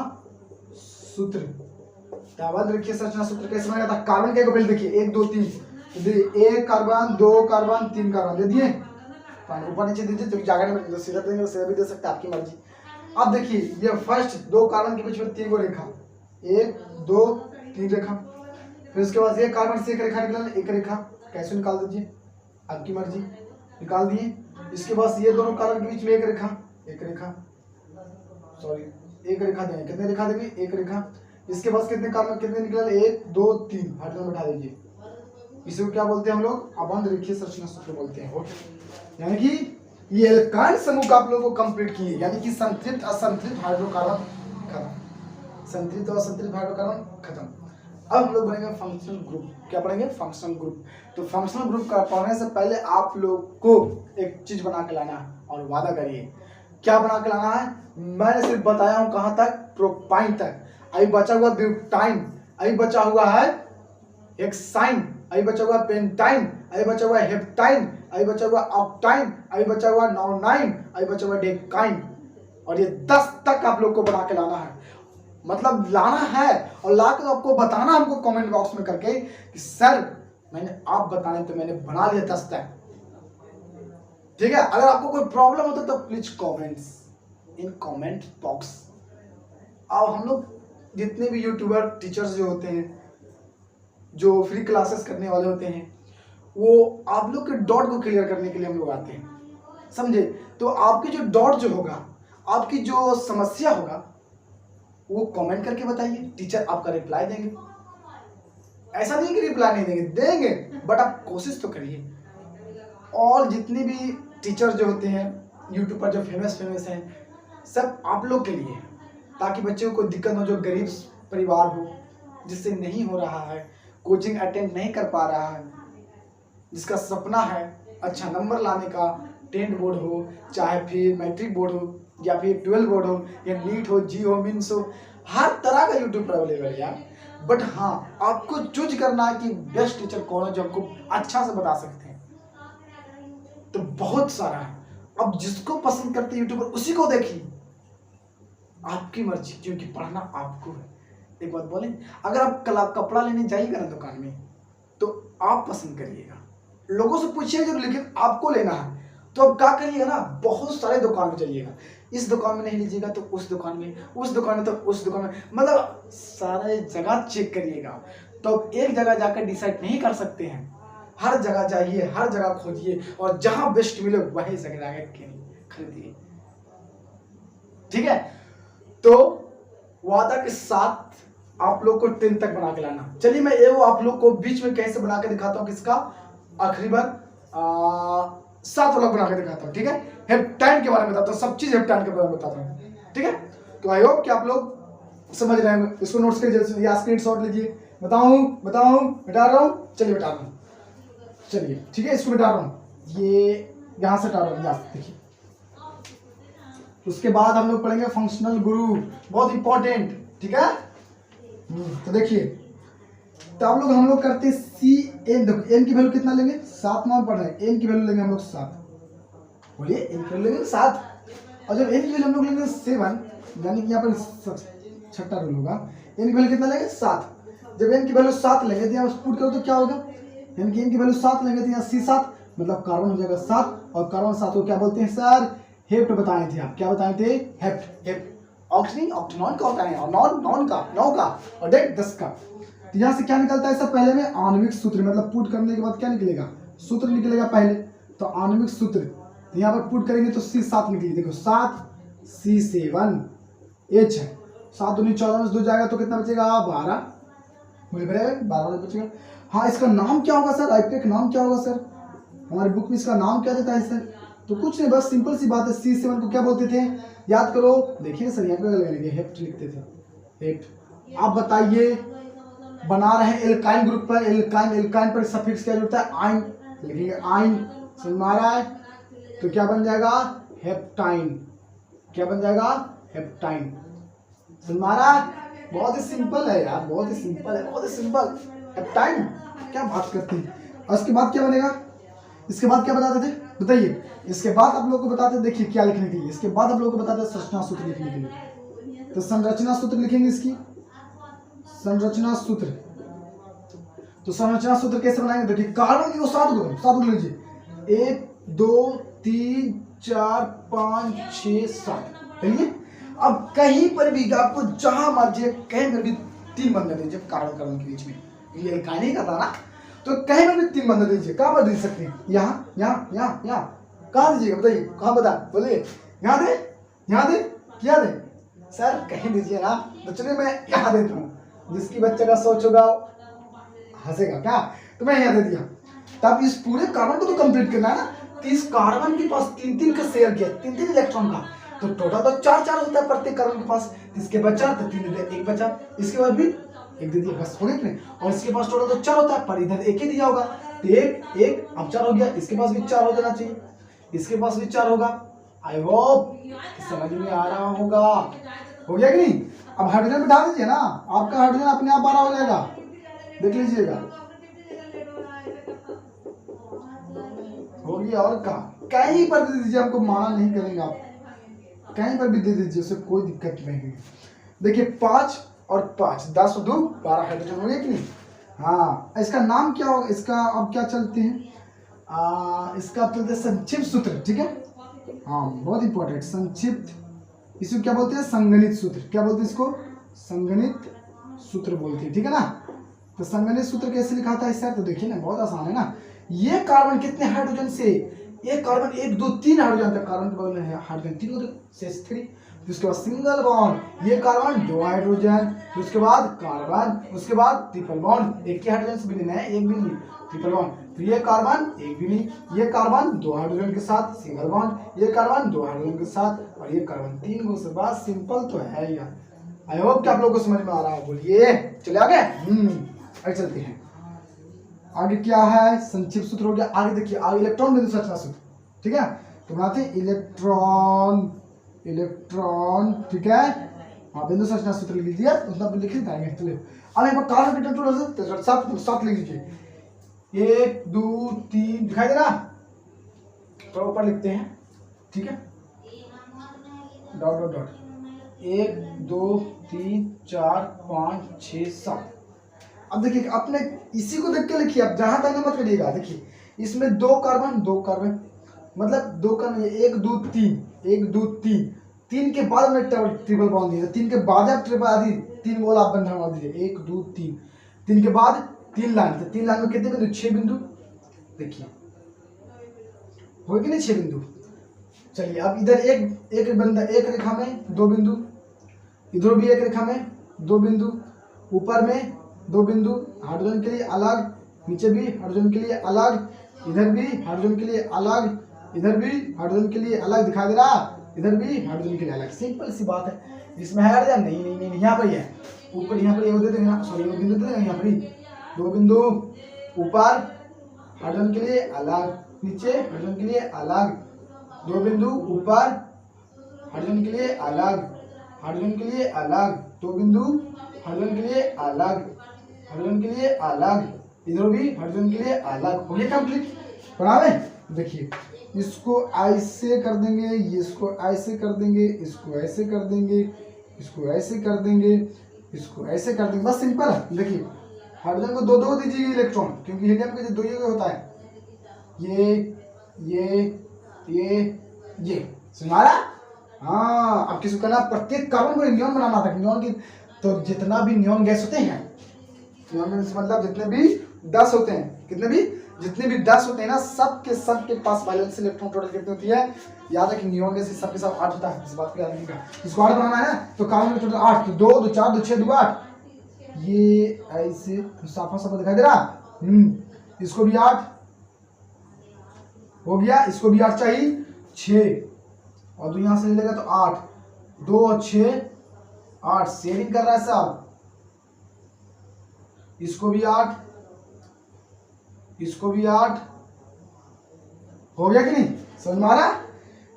सूत्र। तो आबंध रेखीय संरचना सूत्र कैसे बनेगा था, कार्बन के बेल्ट देखिए 1 2 3, तो 1 कार्बन 2 कार्बन 3 कार्बन दे दिए, ऊपर नीचे दीजिए, तो जाकर सीधा देंगे सीधा भी दे सकते हैं, आपकी मर्जी। अब देखिए ये फर्स्ट 2 कार्बन के बीच में 3 गो रेखा, 1 2 3 रेखा, फिर उसके बाद ये कार्बन से एक रेखा निकला, एक रेखा कैसे निकाल दीजिए, आपकी मर्जी, निकाल दिए। इसके बाद ये दोनों कार्बन के बीच में एक रेखा, सॉरी एक रेखा देंगे, कितने रेखा देंगे, एक रेखा। इसके बाद कितने कार्बन कितने निकला, 1 2 3, हाइड्रोजन बैठा दीजिए। इसी को क्या बोलते हैं हम लोग, आबंध रेखीय संरचना सूत्र बोलते हैं। ओके, यानी कि ये एल्काइल समूह का आप लोगों को कंप्लीट किए, यानी कि संतृप्त असंतृप्त हाइड्रोकार्बन खत्म, संतृप्त और असंतृप्त हाइड्रोकार्बन खत्म। अब हम लोग पढ़ेंगे फंक्शनल ग्रुप। क्या पढ़ेंगे, फंक्शनल ग्रुप। तो फंक्शनल ग्रुप का पढ़ने से पहले आप लोग को एक चीज बना के लाना है और वादा करिए, क्या बना के लाना है, मैंने सिर्फ बताया हूं कहां तक, प्रोपाइन तक। अभी बचा हुआ ब्यूटाइन, अभी बचा हुआ है हेक्साइन, अभी बचा हुआ पेंटाइन, अभी बचा हुआ हेप्टाइन, अभी बचा हुआ ऑक्टाइन, अभी बचा हुआ नॉनाइन, अभी बचा हुआ डेकाइन, और ये 10 तक आप लोग को बना के लाना है। मतलब लाना है और ला के आपको बताना हमको कमेंट बॉक्स में करके कि सर मैंने आप बताने तो मैंने बना लिया 10 तक। ठीक है, अगर आपको कोई प्रॉब्लम होता तो please comments in comment box. अब हम लोग जितने भी यूट्यूबर टीचर्स जो होते हैं, जो फ्री क्लासेस करने वाले होते हैं, वो आप लोग के डाउट को क्लियर करने के लिए हम लोग आते हैं, समझे। तो आपकी जो डाउट जो होगा, आपकी जो समस्या होगा, वो कमेंट करके बताइए, टीचर आपका रिप्लाई देंगे। ऐसा नहीं कि रिप्लाई नहीं देंगे, देंगे, बट आप कोशिश तो करिए। और जितने भी टीचर जो होते हैं यूट्यूब पर जो फेमस हैं, सब आप लोग के लिए, ताकि बच्चों को दिक्कत हो, जो गरीब परिवार हो, जिससे नहीं हो रहा है, कोचिंग अटेंड नहीं कर पा रहा है, जिसका सपना है अच्छा नंबर लाने का, 10 बोर्ड हो, चाहे फिर मैट्रिक बोर्ड हो, या फिर 12 बोर्ड हो, या नीट हो, जी हो, मीन्स हो, हर तरह का यूट्यूब पर अवेलेबल है यार। बट हाँ, आपको चूज करना है कि बेस्ट टीचर कौन है जो आपको अच्छा से बता सकते हैं। तो बहुत सारा है, अब जिसको पसंद करते यूट्यूब पर उसी को देखिए, आपकी मर्जी, क्योंकि पढ़ना आपको है। एक बात बोलें, अगर आप कपड़ा लेने जाइएगा ना दुकान में, तो आप पसंद करिएगा, लोगों से पूछिएगा, लेकिन आपको लेना है तो अब क्या करिएगा ना, बहुत सारे दुकान में जाइएगा, इस दुकान में नहीं लीजिएगा तो उस दुकान में, उस दुकान में तो उस दुकान में, मतलब सारे जगह चेक करिएगा। तो एक जगह जाकर डिसाइड नहीं कर सकते हैं, हर जगह जाइए, हर जगह खोजिए, और जहां बेस्ट मिले वहीं जगह जाकर खरीदिए। ठीक है, तो वादा के साथ आप लोग को 10 तक बना के लाना। चलिए मैं ये आप लोग को बीच में कैसे बना के दिखाता हूँ, किसका आखिरी बार 7 वाला बना के दिखाता हूँ। ठीक है, हेप्टाइन के बारे में बताता हूँ, सब चीज हेप्टाइन के बारे में बताता हूँ। ठीक है, तो आई होप कि आप लोग समझ रहे हैं। इसको नोट्स के या स्क्रीनशॉट लीजिए। बताऊं मिटा रहा हूँ, चलिए मिटा रहा हूँ, चलिए ठीक है, इसको मिटा रहा हूँ, ये यहाँ से हटा रहा हूँ, देखिए। उसके बाद हम लोग पढ़ेंगे फंक्शनल ग्रुप, बहुत इंपॉर्टेंट। ठीक है, तो देखिए, तो हम लोग करते हैं सी एन। देखो एन की वैल्यू कितना लेंगे, 7 मान पढ़ रहे हैं, एन की वैल्यू लेंगे हम लोग 7। बोलिए एन की वैल्यू लेंगे 7, और जब एन की वैल्यू हम लोग लेंगे 7, यानी कि यहाँ पर छठा रूल होगा, n की वैल्यू कितना लेंगे 7। जब n की वैल्यू 7 लेंगे तो यहाँ पुट करो तो क्या होगा, यानी कि n की वैल्यू 7 लेंगे तो यहाँ C7 मतलब कार्बन हो जाएगा 7, और कार्बन 7 को क्या बोलते हैं सर, हेप्ट बताए थे आप, क्या बताए थे, हेप्ट। हेप्ट ऑक्सीजन ऑक्टेनॉन का होता है, और नॉन का 9 का, और डेट 10 का। तो यहाँ से क्या निकलता है सब, पहले में आणविक सूत्र, मतलब पुट करने के बाद क्या निकलेगा, सूत्र निकलेगा पहले, तो आणविक सूत्र, तो यहाँ पर पुट करेंगे तो C7 निकलेगी, देखो 7 C7 H है, 7 दूनी 14 में 2 जाएगा तो कितना बचेगा 12, बोले बराबर 12 बचेगा। हाँ इसका नाम क्या होगा सर, आईपेक नाम क्या होगा सर, हमारी बुक में इसका नाम क्या देता है सर, तो कुछ नहीं बस सिंपल सी बात है, C7 को क्या बोलते थे याद करो, देखिए सर यहाँ पे लगेंगे हेप्ट लिखते थे, हेप्ट। आप बताइए बना रहे हैं एल्काइन ग्रुप पर, एल्काइन पर सफिक्स क्या जुड़ता है, आइन, लिखेंगे आइन, समझ में आ रहा है, तो क्या बन जाएगा हेप्टाइन, क्या बन जाएगा हेप्टाइन, समझ में आ रहा है, बहुत ही सिंपल है यार, बहुत ही सिंपल है, बहुत ही सिंपल, हेप्टाइन, क्या बात करते हैं। और इसके बाद क्या बनेगा, इसके बाद क्या बताते थे बताइए, इसके बाद आप लोगों को बताते देखिए क्या लिखने के लिए, इसके बाद आप लोगों को बताते संरचना सूत्र लिखने के लिए, तो संरचना सूत्र लिखेंगे इसकी, संरचना सूत्र, तो संरचना सूत्र कैसे बनाएंगे, देखिए कार्बन की 7 लीजिए, 1 2 3 4 5 6 7, चलिए अब कहीं पर भी आपको जहां मर्जी कहीं पर भी 3 बंधन दीजिए कार्बन कार्बन के बीच में, ये एल्काइन का था ना, तो कहीं पर भी 3 बंधन दीजिए, कहां पर दे सकते हैं, यहाँ यहाँ यहाँ यहाँ, कहाँ दीजिएगा बताइए, कहाँ बता बोलिए, यहाँ दे, यहाँ दे, क्या दे सर, कहीं दीजिए ना, तो चलिए मैं यहाँ देता हूँ, जिसकी बच्चे का सोच होगा हंसेगा क्या, तो मैं यहाँ दे दिया। तब इस पूरे कार्बन को तो कंप्लीट करना है ना, तो इस कार्बन के पास 3 का शेयर किया, 3 इलेक्ट्रॉन का, तो टोटल तो 4 होता है प्रत्येक कार्बन के पास, इसके बचा तो 3 दे, 1 बचा, इसके बाद भी 1 दे दिया, बस हो गया नहीं, और इसके पास टोटल तो 4 होता है, पर इधर 1 ही दिया होगा, तो 1 अब 4 हो गया, इसके पास भी 4 हो जाना चाहिए, इसके पास भी 4 होगा। आई होप समझ में आ रहा होगा, हो गया कि नहीं। अब हाइड्रोजन बिठा दीजिए ना, आपका हाइड्रोजन अपने आप 12 हो जाएगा, देख लीजिएगा, हो गया। और कहा कहीं पर दे दीजिए, आपको माना नहीं करेंगे आप, कहीं पर भी दे दीजिए, उससे कोई दिक्कत नहीं है। देखिए 5 और 5 10 और 2 12 हाइड्रोजन हो गया कि नहीं। हाँ इसका नाम क्या होगा, इसका अब क्या चलते हैं, इसका आप चलते हैं संक्षिप्त सूत्र, ठीक है, हाँ बहुत इंपॉर्टेंट, संक्षिप्त, इसको क्या बोलते हैं संगणित सूत्र, क्या बोलते हैं इसको, संगणित सूत्र बोलते हैं, ठीक है ना। तो संगणित सूत्र कैसे लिखाता है सर, तो देखिए ना बहुत आसान है ना, ये कार्बन कितने हाइड्रोजन से, ये कार्बन 1 2 3 हाइड्रोजन तक, कार्बन के बगल में हाइड्रोजन 3 होते शेष 3, उसके बाद सिंगल बॉन्ड, ये कार्बन 2 हाइड्रोजन, उसके बाद कार्बन, उसके बाद ट्रिपल बॉन्ड, एक ही हाइड्रोजन से भी लेना है, एक भी नहीं, ट्रिपल बॉन्ड, तो ये कार्बन एक भी नहीं, ये कार्बन 2 हाइड्रोजन के साथ सिंगल बॉन्ड, ये कार्बन 2 हाइड्रोजन के साथ, और ये कार्बन 3 को, से बात सिंपल तो है यार। आई होप कि आप लोगों को समझ में आ रहा है, बोलिए चले आगे, आगे चलते हैं। आगे क्या है, संक्षिप्त सूत्र हो गया, आगे देखिए, आगे इलेक्ट्रॉन बिंदु संरचना सूत्र, ठीक है, तो बनाते हैं इलेक्ट्रॉन, इलेक्ट्रॉन, ठीक है, हाँ बिंदु संरचना सूत्र लिख लीजिए, उतना लिख जाएंगे, चलिए अब यहाँ पर कार्बन के टोटल 7 लिख लीजिए, 1 2 3 दिखाई दे रहा, थोड़ा ऊपर लिखते हैं, ठीक है, डॉट डॉट डॉट, 1 2 3 4 5 6 7। अब देखिए अपने इसी को देख के लिखिए, अब जहां तक मत करिएगा, देखिए इसमें 2 कार्बन मतलब 2 कार्बन, 1 2 3 1 2 3, 3 के बाद में ट्रिपल बॉन्ड दिया, 3 के बाद आप ट्रिपल आदि 3 गोल आप बंधन बना दीजिए, 1 2 3, 3 के बाद 3 लाइन, तो 3 लाइन में कितने बिंदु, 6 बिंदु, देखिए हो गए ना 6 बिंदु। चलिए अब इधर एक बंदा, एक रेखा में 2 बिंदु, इधर भी एक रेखा में 2 बिंदु, ऊपर में 2 बिंदु हाइड्रोजन के लिए अलग, नीचे भी हाइड्रोजन के लिए अलग, इधर भी हाइड्रोजन के लिए अलग, इधर भी हाइड्रोजन के लिए अलग, दिखा दे रहा, इधर भी हाइड्रोजन के लिए अलग, सिंपल सी बात है। इसमें है हाइड्रोजन नहीं नहीं नहीं, यहाँ पर ही है, ऊपर यहाँ पर ये दे देंगे ना, सॉरी वो बिंदु दे देंगे, यहाँ पर ही 2 बिंदु, ऊपर हाइड्रोजन के लिए अलग, नीचे हाइड्रोजन के लिए अलग, 2 बिंदु ऊपर हाइड्रोजन के लिए अलग, हाइड्रोजन के लिए अलग, 2 बिंदु हाइड्रोजन के लिए अलग, हाइड्रोजन के लिए अलग, इधर भी हाइड्रोजन के लिए अलग, हो गया कंप्लीट। पढ़ावे देखिए इसको ऐसे कर देंगे, इसको ऐसे कर देंगे, इसको ऐसे कर देंगे, इसको ऐसे कर देंगे, इसको ऐसे कर देंगे, बस सिंपल है। देखिए हाइड्रोजन को दो दो दीजिए इलेक्ट्रॉन, क्योंकि हीलियम के दो ये होता है, ये सुना रहा। हाँ, अब किसी को कहना प्रत्येक कार्बन को नियॉन बनाना था, नियॉन की तो जितना भी नियॉन गैस होते हैं, नियॉन मतलब जितने भी 10 होते हैं, कितने भी जितने भी 10 होते हैं ना, सबके पास वैलेंस इलेक्ट्रॉन टोटल कितनी होती है, याद है कि नियॉन गैस सबके साथ 8 होता है, इस बात को याद रखिएगा। इसको 8 बनाना है ना, तो कार्बन टोटल 8, तो 2 2 4 2 6 2 8, ये ऐसे साफा साफा दिखाई दे रहा। इसको भी 8 हो गया, इसको भी 8 चाहिए, 6, और 2 यहां से ले लेगा तो 8, 2 और 6 8, शेयरिंग कर रहा है साहब। इसको भी 8, इसको भी 8 हो गया कि नहीं, समझ में आ रहा।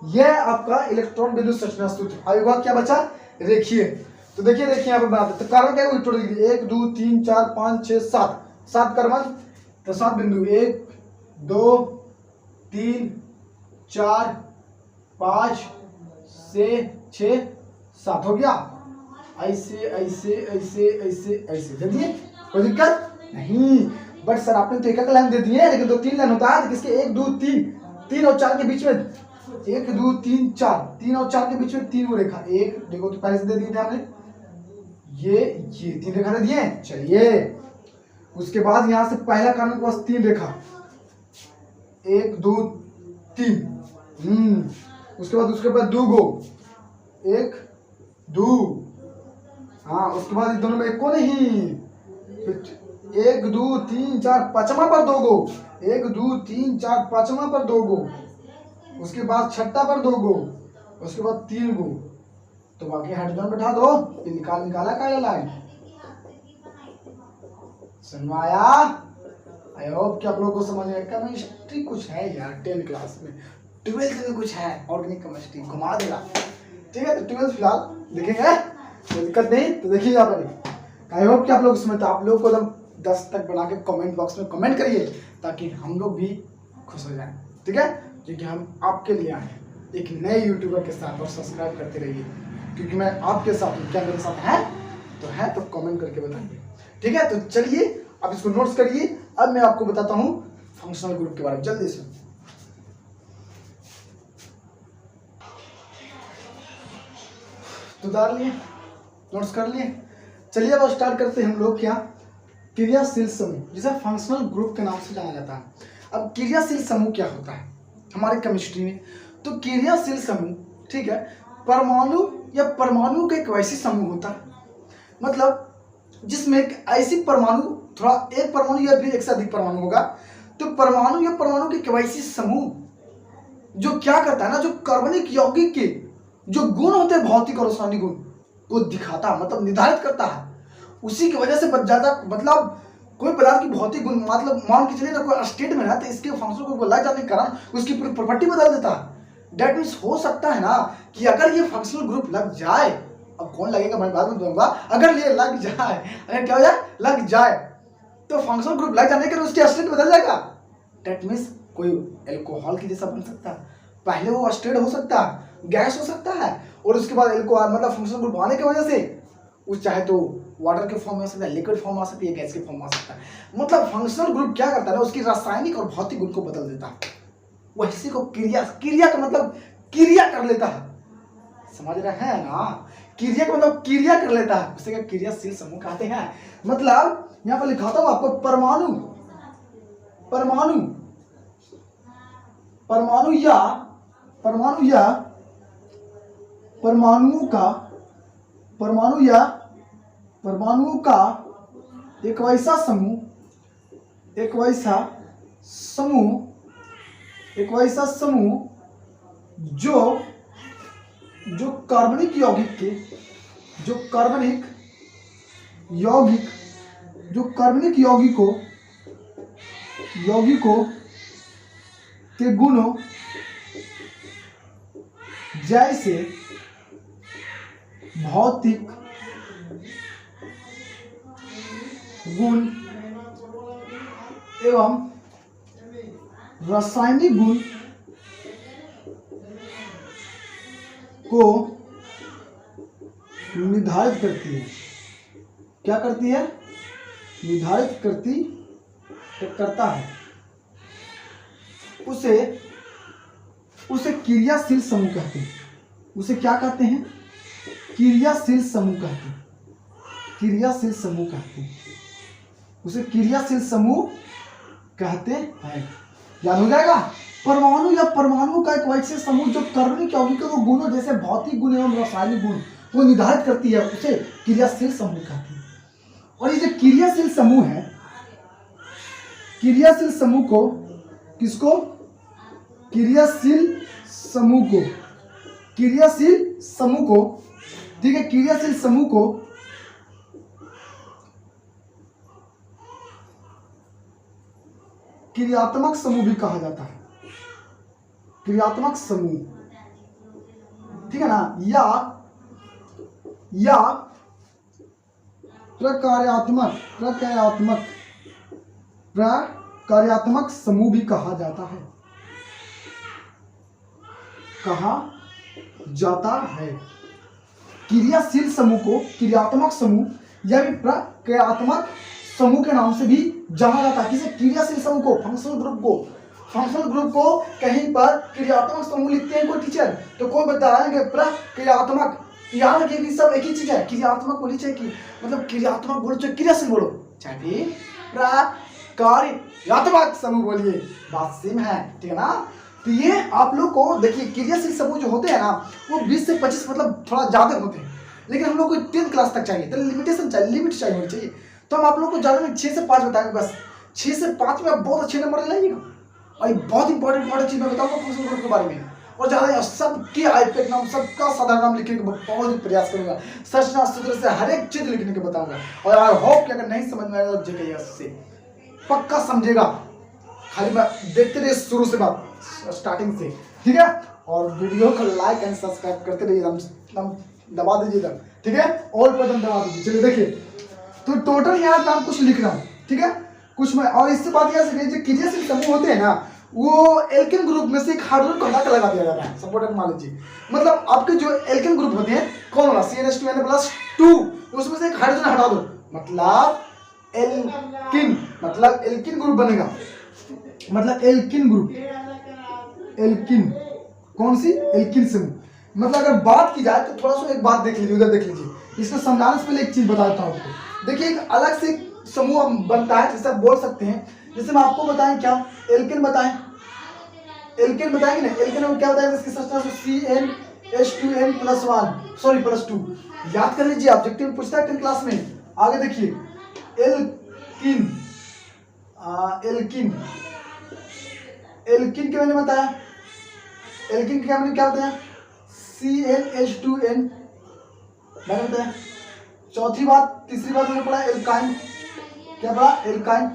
यह आपका इलेक्ट्रॉन बिंदु संरचना सूत्र। अविभाज्य क्या बचा, रेखीय। तो देखिए यहाँ पे बनाते, तो कार्बन क्या टोटल 1 2 3 4 5 6 7, 7 कार्बन, तो 7 बिंदु 1 2 3 4 5 6 7 हो गया। ऐसे ऐसे ऐसे ऐसे ऐसे दे दिए, कोई दिक्कत नहीं। बट सर आपने तो एक लाइन दे दी है, लेकिन 2 3 लाइन होता है, किसके 1 2 3 3 और 4 के बीच में 1 2 3 4, 3 और 4 के बीच में 3 वो रेखा, एक देखो तो पहले से दे दिए थे हमने, ये 3 रेखा दे दिए। चलिए उसके बाद यहां से पहला कार्बन के पास 3 रेखा, 1 2 3, उसके बाद 2 गो 1 2, हाँ उसके बाद इस दोनों में एक को नहीं, 1 2 3 4 5वां पर 2 गो, 1 2 3 4 5वां पर 2 गो, उसके बाद छठा पर 2 गो, उसके बाद 3 गो, तो बाकी हाइड्रोजन बैठा दो, ये निकाला का लाइन, समझाया। आई होप कि आप लोगों को समझ में केमिस्ट्री कुछ है यार, 10th क्लास में, 12th में कुछ है ऑर्गेनिक केमिस्ट्री, घुमा देगा। ठीक है, तो 12th फिलहाल देखेंगे, कोई दिक्कत नहीं। तो देखिए यहाँ पर आई होप कि आप लोग समझते, आप लोग को 10 तक बना के कमेंट बॉक्स में कमेंट करिए, ताकि हम लोग भी खुश हो जाएं। ठीक है, क्योंकि हम आपके लिए आए हैं एक नए यूट्यूबर के साथ, और सब्सक्राइब करते रहिए, क्योंकि मैं आपके साथ हूँ। क्या मेरे साथ है तो कमेंट करके बताइए। ठीक है, तो चलिए अब इसको नोट्स करिए। अब मैं आपको बताता हूँ फंक्शनल ग्रुप के बारे में जल्दी से। तो उतार लिए, नोट्स कर लिए। चलिए अब स्टार्ट करते हैं हम लोग क्या, क्रियाशील समूह, जिसे फंक्शनल ग्रुप के नाम से जाना जाता है। अब क्रियाशील समूह क्या होता है हमारे केमिस्ट्री में, तो क्रियाशील समूह, ठीक है, परमाणु या परमाणु का एक वैसी समूह होता है, मतलब जिसमें एक ऐसी परमाणु, थोड़ा एक परमाणु या फिर एक से अधिक परमाणु होगा, तो परमाणु या परमाणु के वैसी समूह जो क्या करता है ना, जो कार्बनिक यौगिक के जो गुण होते हैं, भौतिक और रासायनिक गुण को दिखाता है, मतलब निर्धारित करता है। उसी की वजह से बच जाता, मतलब कोई पदार्थ की भौतिक गुण, मतलब मान के चलिए ना कोई स्टेट में ना, तो इसके फंक्शन को लग जाने के कारण उसकी पूरी प्रॉपर्टी बदल देता है। डेट मीन्स हो सकता है ना कि अगर ये फंक्शनल ग्रुप लग जाए, अब कौन लगेगा मैं बाद में बताऊंगा, अगर ये लग जाए, अगर क्या हो जाए, लग जाए, तो फंक्शनल ग्रुप लग जाने के उसकी स्टेट बदल जाएगा। डेट मीन्स कोई एल्कोहल की जैसा बन सकता है, पहले वो स्टेट हो सकता है, गैस हो सकता है, और उसके बाद एल्कोहल मतलब फंक्शनल ग्रुप आने की वजह से उस चाहे तो वाटर के फॉर्म में आ सकता है, लिक्विड फॉर्म आ सकती है, गैस के फॉर्म में आ सकता है। मतलब फंक्शनल ग्रुप क्या करता है ना, उसकी रासायनिक और भौतिक गुण को बदल देता है, वैसे को क्रिया का मतलब क्रिया कर लेता है, समझ रहे हैं ना, क्रिया का मतलब क्रिया कर लेता है, उसे क्रियाशील समूह कहते हैं। मतलब यहां पर लिखा हूं आपको, परमाणु परमाणु परमाणु या परमाणु का एक वैसा समूह जो कार्बनिक यौगिकों के गुणों जैसे भौतिक गुण एवं रासायनिक गुण को निर्धारित करती है। क्या करती है? निर्धारित करता है। उसे क्रियाशील समूह कहते हैं। उसे क्या कहते हैं? क्रियाशील समूह कहते हैं। क्रियाशील समूह कहते हैं। उसे क्रियाशील समूह कहते हैं। याद हो जाएगा। परमाणु या परमाणु का एक वैसे समूह जो कार्बनिक यौगिक के गुणों जैसे भौतिक गुण एवं रासायनिक गुण को निर्धारित करती है, उसे क्रियाशील समूह कहते हैं। और ये जो क्रियाशील समूह है, क्रियाशील समूह को किसको? क्रियाशील समूह को, क्रियाशील समूह को, ठीक है, क्रियाशील समूह को क्रियात्मक समूह भी कहा जाता है। क्रियात्मक समूह, ठीक है ना, या प्रकार्यात्मक समूह भी कहा जाता है। क्रियाशील समूह को क्रियात्मक समूह या भी प्रक्रियात्मक समूह के नाम से भी जाना जाता है। किसी क्रियाशील समूह को, फंक्शनल ग्रुप को कहीं पर क्रियात्मक समूह लिखते हैं कोई टीचर, तो कोई बताएंगे प्रक्रियात्मक। याद रखिए कि सब एक ही चीज है, क्रियात्मक बोली चाहे कि मतलब क्रियात्मक बोलो चाहे क्रियाशील बोलो, चाहे भी प्रक्रियात्मक समूह बोलिए, बात सेम है, ठीक है ना। तो ये आप लोग को देखिए, क्रियाशील समूह जो होते हैं ना वो 20 से 25 मतलब थोड़ा ज्यादा होते हैं, लेकिन हम लोग को 10th क्लास तक चाहिए, तो लिमिटेशन चाहिए, लिमिट चाहिए होनी चाहिए। तो हम आप लोग को ज्यादा में 6 से 5 बताएंगे बस। 6 से 5 में आप बहुत अच्छे नंबर लाइएगा। और बहुत इंपॉर्टेंट चीज मैं बताऊंगा फंक्शनल ग्रुप के बारे में, और ज्यादा सबके आईपेक नाम, सबका साधारण नाम लिखने का बहुत ही प्रयास करूंगा, संरचना सूत्र से हर एक चीज लिखने के बताऊंगा। और आई होप कि अगर नहीं समझ में आएगा तो जेके से पक्का समझेगा, खाली मैं देखते रहिए शुरू से बात, स्टार्टिंग से, ठीक है। और वीडियो को लाइक एंड सब्सक्राइब करते रहिए, दबा दीजिएगा, ठीक है, ऑल बटन दबा दीजिए। चलिए देखिए, तो टोटल यहाँ नाम कुछ लिख रहा हूँ, ठीक है, कुछ में। और इससे बात यह है, जो क्रियाशील समूह होते हैं ना, वो एल्केन ग्रुप में से एक हाइड्रोजन को हटा लगा दिया जाता है, सपोर्टेड मान लीजिए। मतलब आपके जो एल्केन ग्रुप होते हैं, कौन वाला CH2N+2, उसमें से एक हाइड्रोजन हटा दो, मतलब एल्किन, मतलब एल्किन ग्रुप बनेगा, मतलब एल्किन ग्रुप, एल्किन, कौन सी? एल्किन समूह। मतलब अगर बात की जाए तो थोड़ा सा एक बात देख लीजिए, उधर देख लीजिए, इसको समझाने से पहले एक चीज बता देता हूँ आपको। देखिए, एक अलग से समूह बनता है, जैसे आप बोल सकते हैं, जैसे मैं आपको बताएं क्या, एल्केन बताएं, एल्केन बताएंगे ना, एल्केन में क्या बताएंगे, इसकी संरचना CnH2n+1 सॉरी +2, याद कर लीजिए, ऑब्जेक्टिव पूछता है 10th क्लास में। आगे देखिए, एल्किन, एल्किन, एल्किन के मैंने बताया, एल्किन के मैंने क्या बताया, CnH2n मैंने बताया। चौथी बात, तीसरी बात मैंने पढ़ा एल्काइन, क्या पढ़ा? एल्काइन,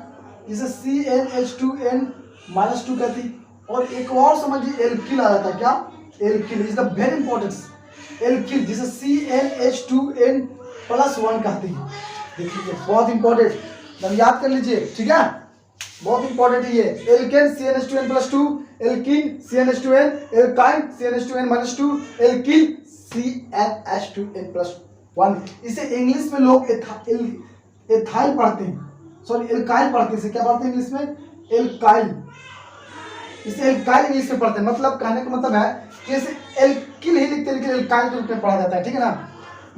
जिसे CnH2n-2 कहती। और एक और समझिए, एल्किल आ जाता है, क्या? Alkyl is the very important, alkyl जिसे CnH2n+1 कहते हैं। देखिए बहुत इंपॉर्टेंट, याद कर लीजिए, ठीक है, बहुत इंपॉर्टेंट है ये। Alkane CnH2n+2, alkene CnH2n, alkyne CnH2n-2, alkyl CnH2n+1। इसे इंग्लिश में लोग एथाइल पढ़ते हैं, सॉरी एल्काइल पढ़ते हैं। इसे क्या पढ़ते हैं इंग्लिश में? एल्काइल, इसे एल्काइल इंग्लिश में पढ़ते हैं। मतलब कहने का मतलब है कि इसे एल्किल ही लिखते हैं, लेकिन एल्काइल के रूप में पढ़ा जाता है, ठीक है ना।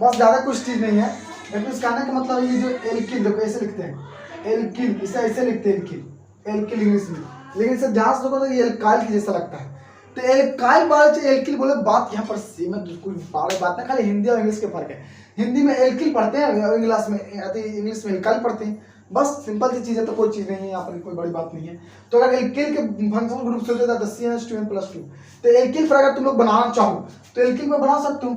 बस ज़्यादा कुछ चीज़ नहीं है, लेकिन इस कहने का मतलब ये जो एल्किल, देखो ऐसे लिखते हैं एल्किल, इसे ऐसे लिखते हैं एल्किल, एल्किल इंग्लिश में, लेकिन इसे ध्यान से देखो तो ये एल्काइल की जैसा लगता है। तो एल्काइल बोले चाहे एल्किल बोले, बात यहाँ पर सेम है, बिल्कुल बात है, खाली हिंदी और इंग्लिश के फर्क है। हिंदी में एल्किल पढ़ते हैं, इंग्लिश में एल्काइल पढ़ते हैं, बस सिंपल सी चीज़ है, तो कोई चीज़ नहीं है यहाँ पर, कोई बड़ी बात नहीं है। तो अगर एल्किल के फंक्शनल ग्रुप से होता है CnH2n+2, तो एल्किल पर अगर तुम लोग बनाना चाहो तो एल्किल में बना सकते हो,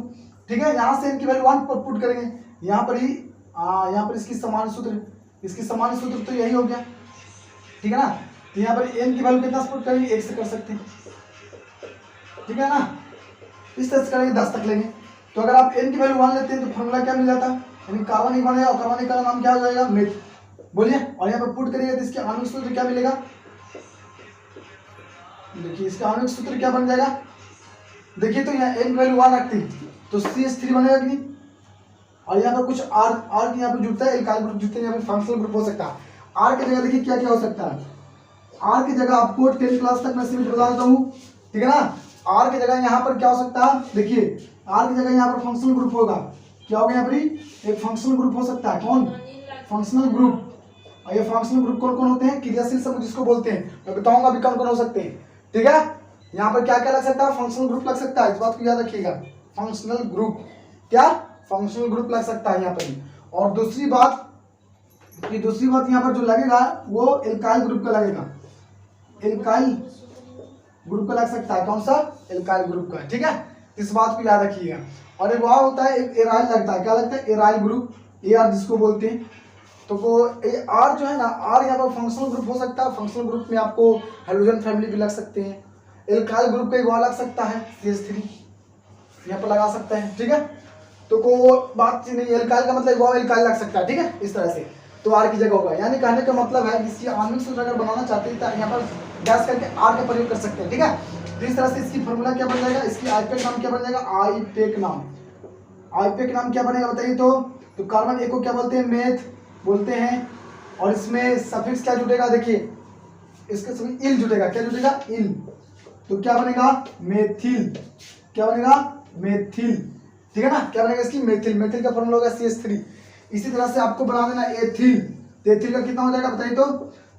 ठीक है। यहाँ से इनकी वैल्यू 1 पर पुट करेंगे, यहाँ पर ही यहाँ पर इसकी समान सूत्र, इसकी समान सूत्र तो यही हो गया, ठीक है ना। तो यहाँ पर n की वैल्यू कितना पुट करेंगे, 1 से कर सकते हैं, ठीक है ना। इस तरह से करेंगे 10 तक लेंगे। तो अगर आप n की वैल्यू 1 लेते हैं तो फॉर्मूला क्या मिल जाता है, यानी कार्बन एक बनेगा, और कार्बन का नाम क्या हो जाएगा? मेथ, बोलिए। और यहाँ पर पुट करिएगा तो इसके आणविक सूत्र क्या मिलेगा? देखिए इसका आणविक सूत्र क्या बन जाएगा, देखिए तो यहाँ n वैल्यू 1 रखती तो CH3 बनेगा कि नहीं, और यहाँ पर कुछ R यहाँ पे जुड़ता है, एल्काइल ग्रुप जुड़ते हैं, यहाँ पे फंक्शनल ग्रुप हो सकता है। R की जगह देखिए क्या क्या हो सकता है, R की जगह आपको 10 क्लास तक मैं सीमित बता देता हूँ, ठीक है ना। R की जगह यहाँ पर क्या हो सकता है, देखिए R की जगह यहाँ पर फंक्शनल ग्रुप होगा, क्या होगा यहाँ पर एक फंक्शनल ग्रुप हो सकता है, कौन, फंक्शनल ग्रुप। और ये फंक्शनल ग्रुप कौन कौन होते हैं, क्रियाशील समूह जिसको बोलते हैं, मैं बताऊंगा अभी कौन कौन हो सकते हैं, ठीक है। यहाँ पर क्या क्या लग सकता है, फंक्शनल ग्रुप लग सकता है, इस बात को याद रखिएगा, फंक्शनल ग्रुप, क्या फंक्शनल ग्रुप लग सकता है यहाँ पर। और दूसरी बात यहाँ पर जो लगेगा वो एल्काइल ग्रुप का लगेगा, एल्काइल ग्रुप का लग सकता है, कौन सा, एल्काइल ग्रुप का, ठीक है। इस बात को याद रखिएगा। और एक वहाँ होता है, एक एराइल लगता है, क्या लगता है, एराइल ग्रुप, AR जिसको बोलते हैं। तो वो R जो है ना, R यहाँ पर फंक्शनल ग्रुप हो सकता है, फंक्शनल ग्रुप में आपको हाइड्रोजन फैमिली भी लग सकते हैं। एल्काइल ग्रुप का एक वहाँ लग सकता है, CH3 यहाँ पर लगा सकते हैं, ठीक है। तो को बात नहीं, एल्काइल का मतलब वो एल्काइल लग सकता है, ठीक है, इस तरह से। तो R की जगह होगा, यानी कहने का मतलब है इसकी आणविक सूत्र अगर बनाना चाहते हैं तो यहाँ पर डैश करके R का प्रयोग कर सकते हैं, ठीक है। तो इस तरह से इसकी फॉर्मूला क्या बन जाएगा, इसकी आईपेक नाम क्या बन जाएगा, आईपेक नाम, आईपेक नाम क्या बनेगा बताइए। तो कार्बन ए को क्या बोलते हैं, मेथ बोलते हैं, और इसमें सफिक्स क्या जुटेगा, देखिए इसके सभी इल जुटेगा, क्या जुटेगा, इल, तो क्या बनेगा, मेथिल, क्या बनेगा, मेथिल, ठीक है ना, क्या बनेगा इसकी, मेथिल, मेथिल का फॉर्मूला होगा CH3। इसी तरह से आपको बना देना एथिल, तो एथिल का कितना हो जाएगा बताइए, तो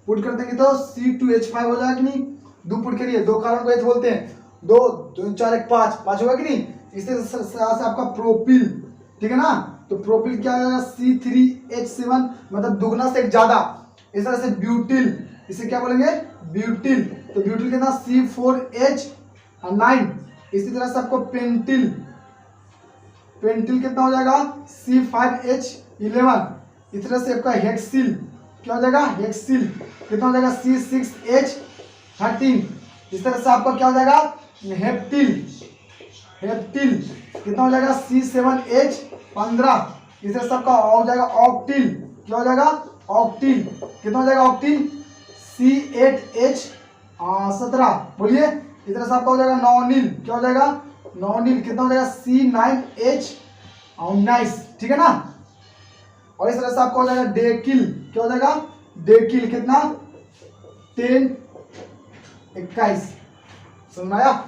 पुट कर देंगे तो C2H5 हो जाएगा कि नहीं, दो पुट करिए, दो कार्बन को एथ बोलते हैं, 2 2 4 1 5 होगा कि नहीं। इसी तरह से आपका प्रोपिल, ठीक है ना, तो प्रोपिल क्या हो जाएगा, C3H7, मतलब दुगना से एक ज्यादा। इस तरह से ब्यूटिल, इसे क्या बोलेंगे, ब्यूटिल, तो ब्यूटिल कितना, C4H9। इसी तरह से आपको पेंटिल, पेंटिल कितना हो जाएगा, C5H11। इस तरह से आपका हेक्सिल, क्या हो जाएगा, हेक्सिल कितना हो जाएगा, C6H13। इस तरह से आपका क्या हो जाएगा, हेप्टिल, हेप्टिल कितना हो जाएगा, C7H15। इस तरह से आपका हो जाएगा ऑक्टिल, क्या हो जाएगा, ऑक्टिल कितना हो जाएगा, ऑक्टिल C8H17, बोलिए। इस तरह से आपका हो जाएगा नॉनिल, क्या हो जाएगा, नॉनिल कितना हो जाएगा, C9H19, ठीक है ना। और इस तरह से आपका हो जाएगा डेकिल, क्या हो जाएगा, डेकिल कितना, 1021, समझ में आया।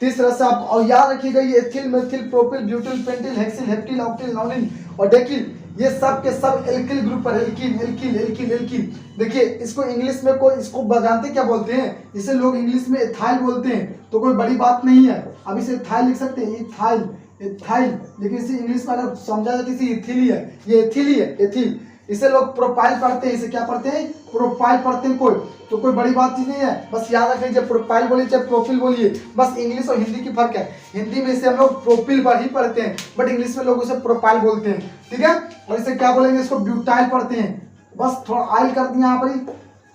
इस तरह से आप और याद रखिएगा ये ethyl, methyl, propyl, butyl, pentyl, hexyl, heptyl, octyl, nonyl और डेकिल, ये सब के सब एल्किल ग्रुप पर, एल्किल एल्किल एल्किल एल्किल। देखिए इसको इंग्लिश में कोई इसको जानते क्या बोलते हैं, इसे लोग इंग्लिश में एथाइल बोलते हैं, तो कोई बड़ी बात नहीं है, अब इसे एथाइल लिख सकते हैं, इथाइल, एथाइल, लेकिन इसे इंग्लिश में अगर समझा जाए इसे एथिल ही है, ये एथिल ही है, एथिल। इसे लोग प्रोपाइल पढ़ते हैं, इसे क्या पढ़ते हैं, प्रोपाइल पढ़ते हैं, कोई तो कोई बड़ी बात चीज नहीं है, बस याद रख लीजिए, प्रोपाइल बोलिए चाहे प्रोफिल बोलिए, बस इंग्लिश और हिंदी की फर्क है। हिंदी में इसे हम लोग प्रोफिल पर ही पढ़ते हैं, बट इंग्लिश में लोग उसे प्रोपाइल बोलते हैं, ठीक है। और इसे क्या बोलेंगे, इसको ब्यूटाइल पढ़ते हैं, बस थोड़ा आइल कर दिया यहाँ पर ही,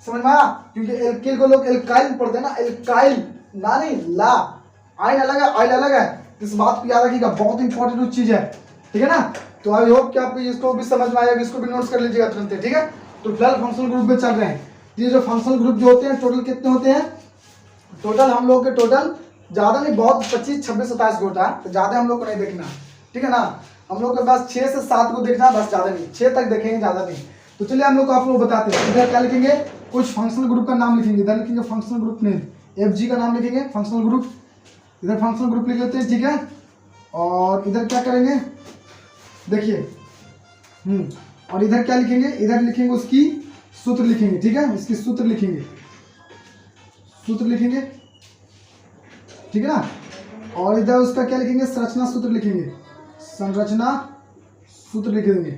समझ में आया, क्योंकि एल्किल को लोग एल्काइल पढ़ते हैं ना, एल्काइल ना, नहीं ला, आइल अलग है, आइल अलग है, इस बात को याद रखिएगा, बहुत इंपॉर्टेंट चीज है, ठीक है ना। तो आई होप कि आपको इसको भी समझ में आएगा, इसको भी नोट्स कर लीजिएगा तुरंत, ठीक है। तो फिलहाल फंक्शनल ग्रुप में चल रहे हैं, ये जो फंक्शनल ग्रुप जो होते हैं टोटल कितने होते हैं, टोटल हम लोग के टोटल ज्यादा नहीं, बहुत 25 26 27 होता है, तो ज्यादा हम लोग को नहीं देखना, ठीक है ना। हम लोग के पास 6 से 7 को देखना, बस ज्यादा नहीं, 6 तक देखेंगे, ज्यादा नहीं। तो चलिए हम लोग आप लोग बताते हैं, इधर क्या लिखेंगे, कुछ फंक्शनल ग्रुप का नाम लिखेंगे, इधर लिखेंगे फंक्शनल ग्रुप नेम, FG का नाम लिखेंगे, फंक्शनल ग्रुप, इधर फंक्शनल ग्रुप लिख लेते हैं, ठीक है। और इधर क्या करेंगे, देखिए और इधर क्या लिखेंगे, इधर लिखेंगे उसकी सूत्र लिखेंगे, ठीक है, इसकी सूत्र लिखेंगे, सूत्र लिखेंगे, ठीक है ना। और इधर उसका क्या लिखेंगे, संरचना सूत्र लिखेंगे, संरचना सूत्र लिख देंगे,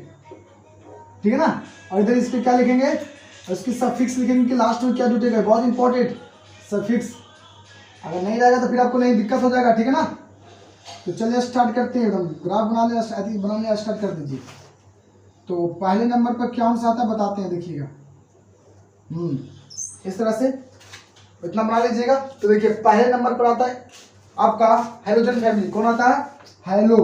ठीक है ना। और इधर इस पे क्या लिखेंगे, उसकी सफिक्स लिखेंगे कि लास्ट में क्या जुटेगा, बहुत इंपॉर्टेंट सफिक्स, अगर नहीं रहेगा तो फिर आपको नहीं दिक्कत हो जाएगा, ठीक है ना। तो चलिए स्टार्ट करते हैं, एकदम ग्राफ बनाने स्टार्ट कर दीजिए। तो पहले नंबर पर क्या सा आता है बताते हैं, देखिएगा इस तरह से इतना बना लीजिएगा। तो देखिए पहले नंबर पर आता है आपका हाइड्रोजन फैमिली, कौन आता है, हाइलो,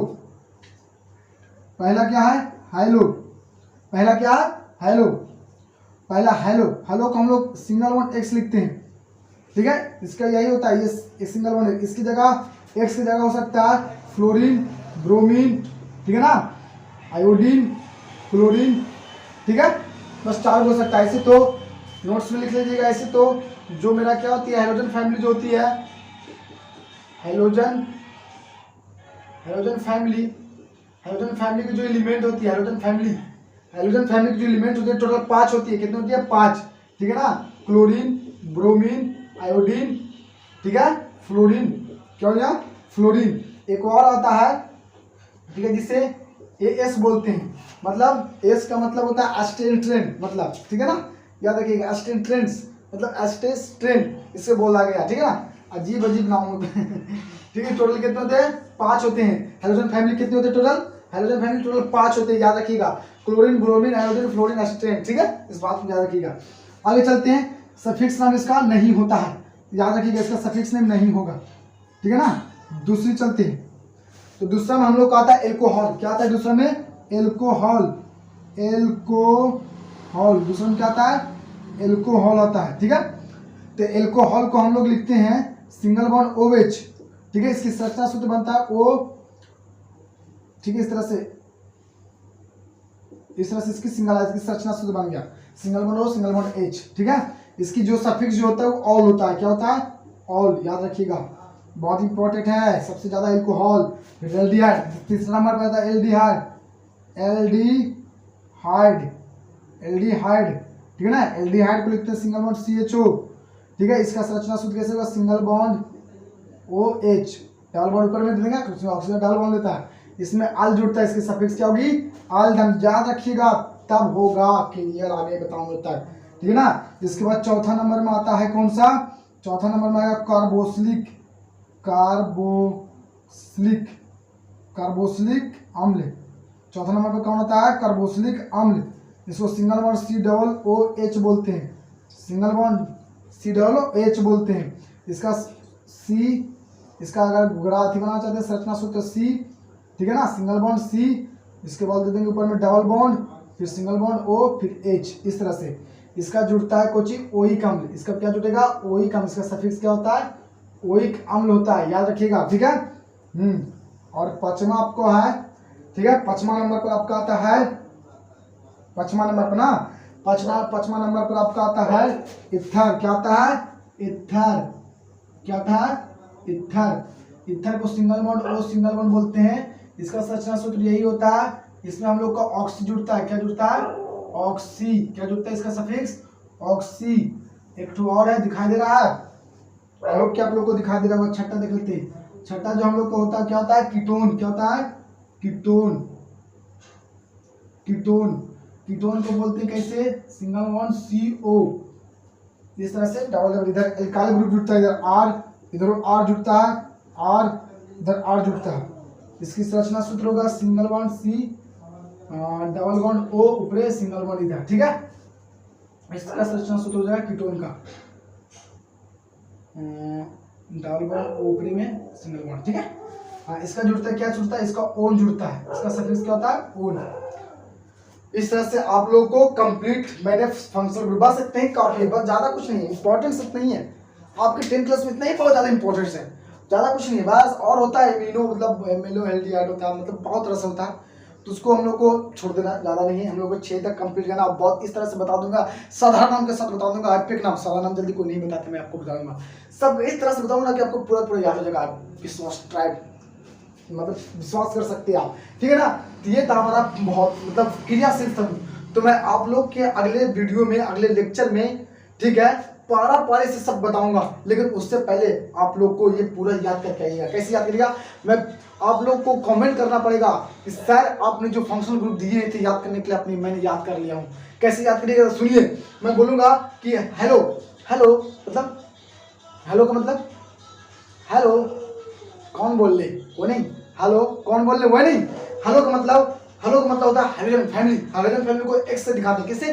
पहला क्या है, हाइलो, पहला क्या है, हाइलो, पहला हाइलो, हाइलो को हम लोग सिंगल वन एक्स लिखते हैं, ठीक है, इसका यही होता है, ये सिंगल बॉन्ड। इसकी जगह एक्स की जगह हो सकता है फ्लोरीन, ब्रोमीन, ठीक है ना, आयोडीन, क्लोरीन, ठीक है, बस 4 हो सकता है। ऐसे तो नोट्स में लिख लीजिएगा। ऐसे तो जो मेरा क्या होती है, हेलोजन फैमिली जो होती है, हेलोजन फैमिली की जो एलिमेंट होती है, हेलोजन फैमिली की जो एलिमेंट होती है टोटल 5 होती है। कितनी होती है? 5, ठीक है ना, क्लोरीन, ब्रोमीन, आयोडीन, ठीक है, फ्लोरीन, क्या हो गया? फ्लोरीन। एक और आता है, ठीक है, जिसे एस बोलते हैं, मतलब एस का मतलब होता है एस्टेट्रेन, मतलब, ठीक है ना, याद रखिएगा, एस्टेट्रेंस मतलब एस्टेट्रेन इससे बोला गया, ठीक है ना, अजीब नाम होते हैं ठीक है। टोटल कितने होते हैं? 5 होते हैं। हेलोजन फैमिली कितने होते हैं टोटल? हेलोजन फैमिली टोटल 5 होते हैं, याद रखिएगा, क्लोरीन, ब्रोमीन, आयोडीन, फ्लोरीन, एस्टेट्रेन, ठीक है, इस बात को याद रखिएगा। आगे चलते हैं। सफिक्स नाम इसका नहीं होता है, याद रखिएगा, इसका सफिक्स नेम नहीं होगा, ठीक है ना। दूसरी चलते हैं, तो दूसरा में हम लोग का आता है एल्कोहल। क्या आता है दूसरा में? एल्कोहल। दूसरा में क्या आता है? एल्कोहल आता है, ठीक है। तो एल्कोहल को हम लोग लिखते हैं सिंगल बॉन्ड OH, ठीक है। इसकी संरचना सूत्र बनता है O, ठीक है, इस तरह से इसकी संरचना सूत्र बन गया, single bond O, single bond H, ठीक है। इसकी जो सफिक्स जो होता है वो ऑल होता है। क्या होता है? ऑल, याद रखिएगा, बहुत इंपॉर्टेंट है। सबसे ज्यादा एल्कोहल, फिर एल्डिहाइड, तीसरा नंबर पर आता है एल्डिहाइड, ठीक है ना। एल्डिहाइड को लिखते हैं सिंगल बॉन्ड CHO, ठीक है। इसका संरचना सूत्र कैसे होगा? Single bond OH, double bond ऊपर में देंगे, ऑक्सीजन डबल बॉन्ड लेता है, इसमें अल जुड़ता है, इसकी सफिक्स क्या होगी? अल्डम, याद रखिएगा, तब होगा क्लियर, आगे बताऊंगा तक, ठीक है ना। इसके बाद चौथा नंबर में आता है कौन सा? चौथा नंबर में आएगा कार्बोक्सिलिक अम्ल। चौथा नंबर पर कौन होता है? कार्बोक्सिलिक अम्ल। इसको सिंगल बॉन्ड COOH बोलते हैं, सिंगल बॉन्ड COOH बोलते हैं। इसका अगर गुराथी बनाना चाहते हैं संरचना सूत्र C, ठीक है ना, सिंगल बॉन्ड C, इसके बाद दे देंगे ऊपर में डबल बॉन्ड, फिर सिंगल बॉन्ड O, फिर H, इस तरह से इसका जुड़ता है कोची ओइक अम्ल। इसका क्या जुड़ेगा? ओइक अम्ल। इसका सफिक्स क्या होता है? ओइक अम्ल होता है, याद रखिएगा, ठीक है। और पांचवा आपको है, ठीक है, पांचवा नंबर पर आपका आता है, पांचवा नंबर पर आपका आता है इथर। क्या आता है? इथर। क्या था? इथर को single bond O, single bond बोलते हैं। इसका संरचना सूत्र यही होता है, इसमें हम लोग का ऑक्सी जुड़ता है। क्या जुड़ता है? ऑक्सी। क्या जुड़ता है इसका सफिक्स? ऑक्सी। एक ठो और है, दिखाई दे रहा है, आई होप कि आप लोग को दिखाई दे रहा होगा। छठा देख लेते हैं। छठा जो हम लोग को होता है, क्या होता है? कीटोन। क्या होता है? कीटोन को बोलते हैं कैसे? सिंगल बॉन्ड CO, इस तरह से डबल, इधर एल्काइल ग्रुप जुड़ता है, इधर R, इधर R जुड़ता है, R, इधर R जुड़ता है। इसकी संरचना सूत्र होगा single bond C, double bond O ऊपर, सिंगल बॉन्ड इधर, ठीक है। इसका संरचना सूत्र हो जाएगा कीटोन का, डबल बॉन्ड O ऊपर में, सिंगल बॉन्ड, ठीक है। हाँ, इसका जुड़ता है, क्या जुड़ता है? इसका ओन जुड़ता है। इसका सफिक्स क्या होता है? ओन। इस तरह से आप लोगों को कंप्लीट मैंने फंक्शनल ग्रुप बता सकते हैं, काफी, बस ज्यादा कुछ नहीं है, इंपॉर्टेंस नहीं है। आपके 10 क्लास में इतना ही बहुत ज्यादा इंपॉर्टेंस है, ज्यादा कुछ नहीं है। बस और होता है एमिनो, मतलब एमिनो एल्डिहाइड होता है, मतलब बहुत तरह से होता है, तो उसको हम लोग को छोड़ देना, ज्यादा नहीं है। हम लोग को 6 तक कंप्लीट करना, बहुत इस तरह से बता दूंगा, साधारण नाम के साथ बता दूंगा। एपिक नाम, साधारण नाम जल्दी कोई नहीं बताते, मैं आपको बता दूंगा, सब इस तरह से बताऊंगा कि आपको पूरा याद हो जाएगा। विश्वास ट्राइब, मतलब विश्वास कर सकते हैं आप, ठीक है ना। तो ये था हमारा बहुत मतलब क्रियाशील समूह। तो मैं आप लोग के अगले वीडियो में, अगले लेक्चर में, ठीक है, पारा से सब बताऊंगा, लेकिन उससे पहले आप लोग को ये पूरा याद करके आइएगा। कैसे याद करिएगा? मैं आप लोग को कमेंट करना पड़ेगा कि सर आपने जो फंक्शनल ग्रुप दिए थे याद करने के लिए, अपनी मैंने याद कर लिया हूँ। कैसे याद करिएगा? सुनिए, मैं बोलूंगा कि हेलो मतलब हेलो का मतलब हेलो कौन बोल ले, वो नहीं, हेलो कौन बोल ले, वो नहीं। हेलो का मतलब होता है हाइड्रोजन फैमिली। हाइड्रोजन फैमिली को एक्स से दिखाते हैं, किससे?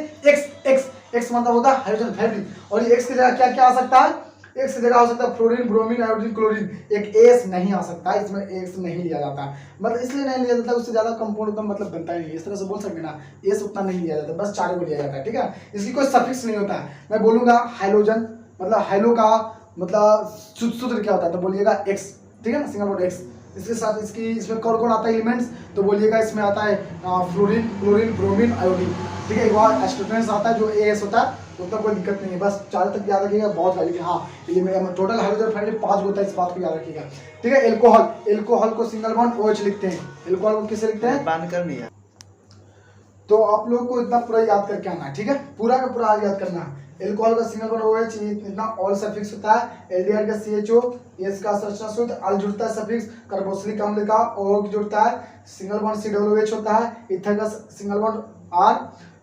एक्स मतलब होता है हाइड्रोजन फैमिली। और ये एक्स की जगह क्या आ सकता है? एक्स की जगह हो सकता है फ्लोरीन, ब्रोमीन, आयोडीन, क्लोरीन। एक एस नहीं आ सकता, इसमें एक्स नहीं लिया जाता, मतलब इसलिए नहीं लिया जाता, उससे ज्यादा कंपाउंड एकदम मतलब बनता ही नहीं, इस तरह से बोल सकते ना, एस उतना नहीं लिया जाता, बस 4 को लिया जाता है, ठीक है। इसकी कोई सफिक्स नहीं होता है। मैं बोलूंगा हाइलोजन, मतलब हेलो का मतलब सूत्र क्या होता है, तो बोलिएगा X, ठीक है ना, सिंगल बॉन्ड X। इसके साथ इसमें कौन कौन आता है एलिमेंट्स, तो बोलिएगा इसमें आता है फ्लोरीन, क्लोरीन, ब्रोमीन, आयोडीन, ठीक है। एक बार एस्टोटेंस आता है जो AS होता है, तो उतना कोई दिक्कत नहीं है, बस 4 तक याद रखिएगा, बहुत वैल्यू है। हाँ, टोटल हाइड्रोजन फ्रेंड 5 होता है, इस बात को याद रखिएगा, ठीक है। एल्कोहल को सिंगल बॉन्ड OH लिखते हैं, एल्कोहल को किसे लिखते हैं, बांध कर नहीं है। तो आप लोग को इतना पूरा याद करके आना है, ठीक है, पूरा का पूरा याद करना है। एल्कोहल का सिंगल बॉन्ड OH इतना ऑल सफिक्स होता है, एल्डिहाइड का CHO, एस का संरचना सूत्र, अल जुड़ता है सफिक्स, कार्बोक्सिलिक अम्ल का OH जुड़ता है, सिंगल बॉन्ड COOH होता है, ईथर का सिंगल बॉन्ड R,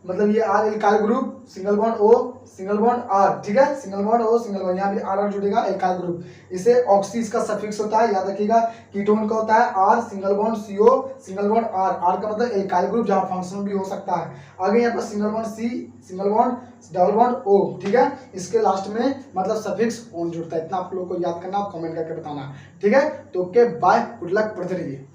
मतलब ये R alkyl group, single bond O, single bond R, ठीक है, single bond O, single bond, यहाँ भी R जुड़ेगा, एल्काइल ग्रुप। इसे ऑक्सी इसका सफिक्स होता है, याद रखिएगा। कीटोन का होता है R, single bond CO, single bond R, R का मतलब एल्काइल ग्रुप, जहाँ फंक्शनल भी हो सकता है। आगे यहाँ पर single bond C, single bond double bond O, ठीक है। इसके लास्ट में मतलब सफिक्स ऑन जुड़ता है, इतना आप लोग को याद करना, आप कमेंट करके बताना, ठीक है। तो ओके बाय, गुड लक, पढ़ते रहिए।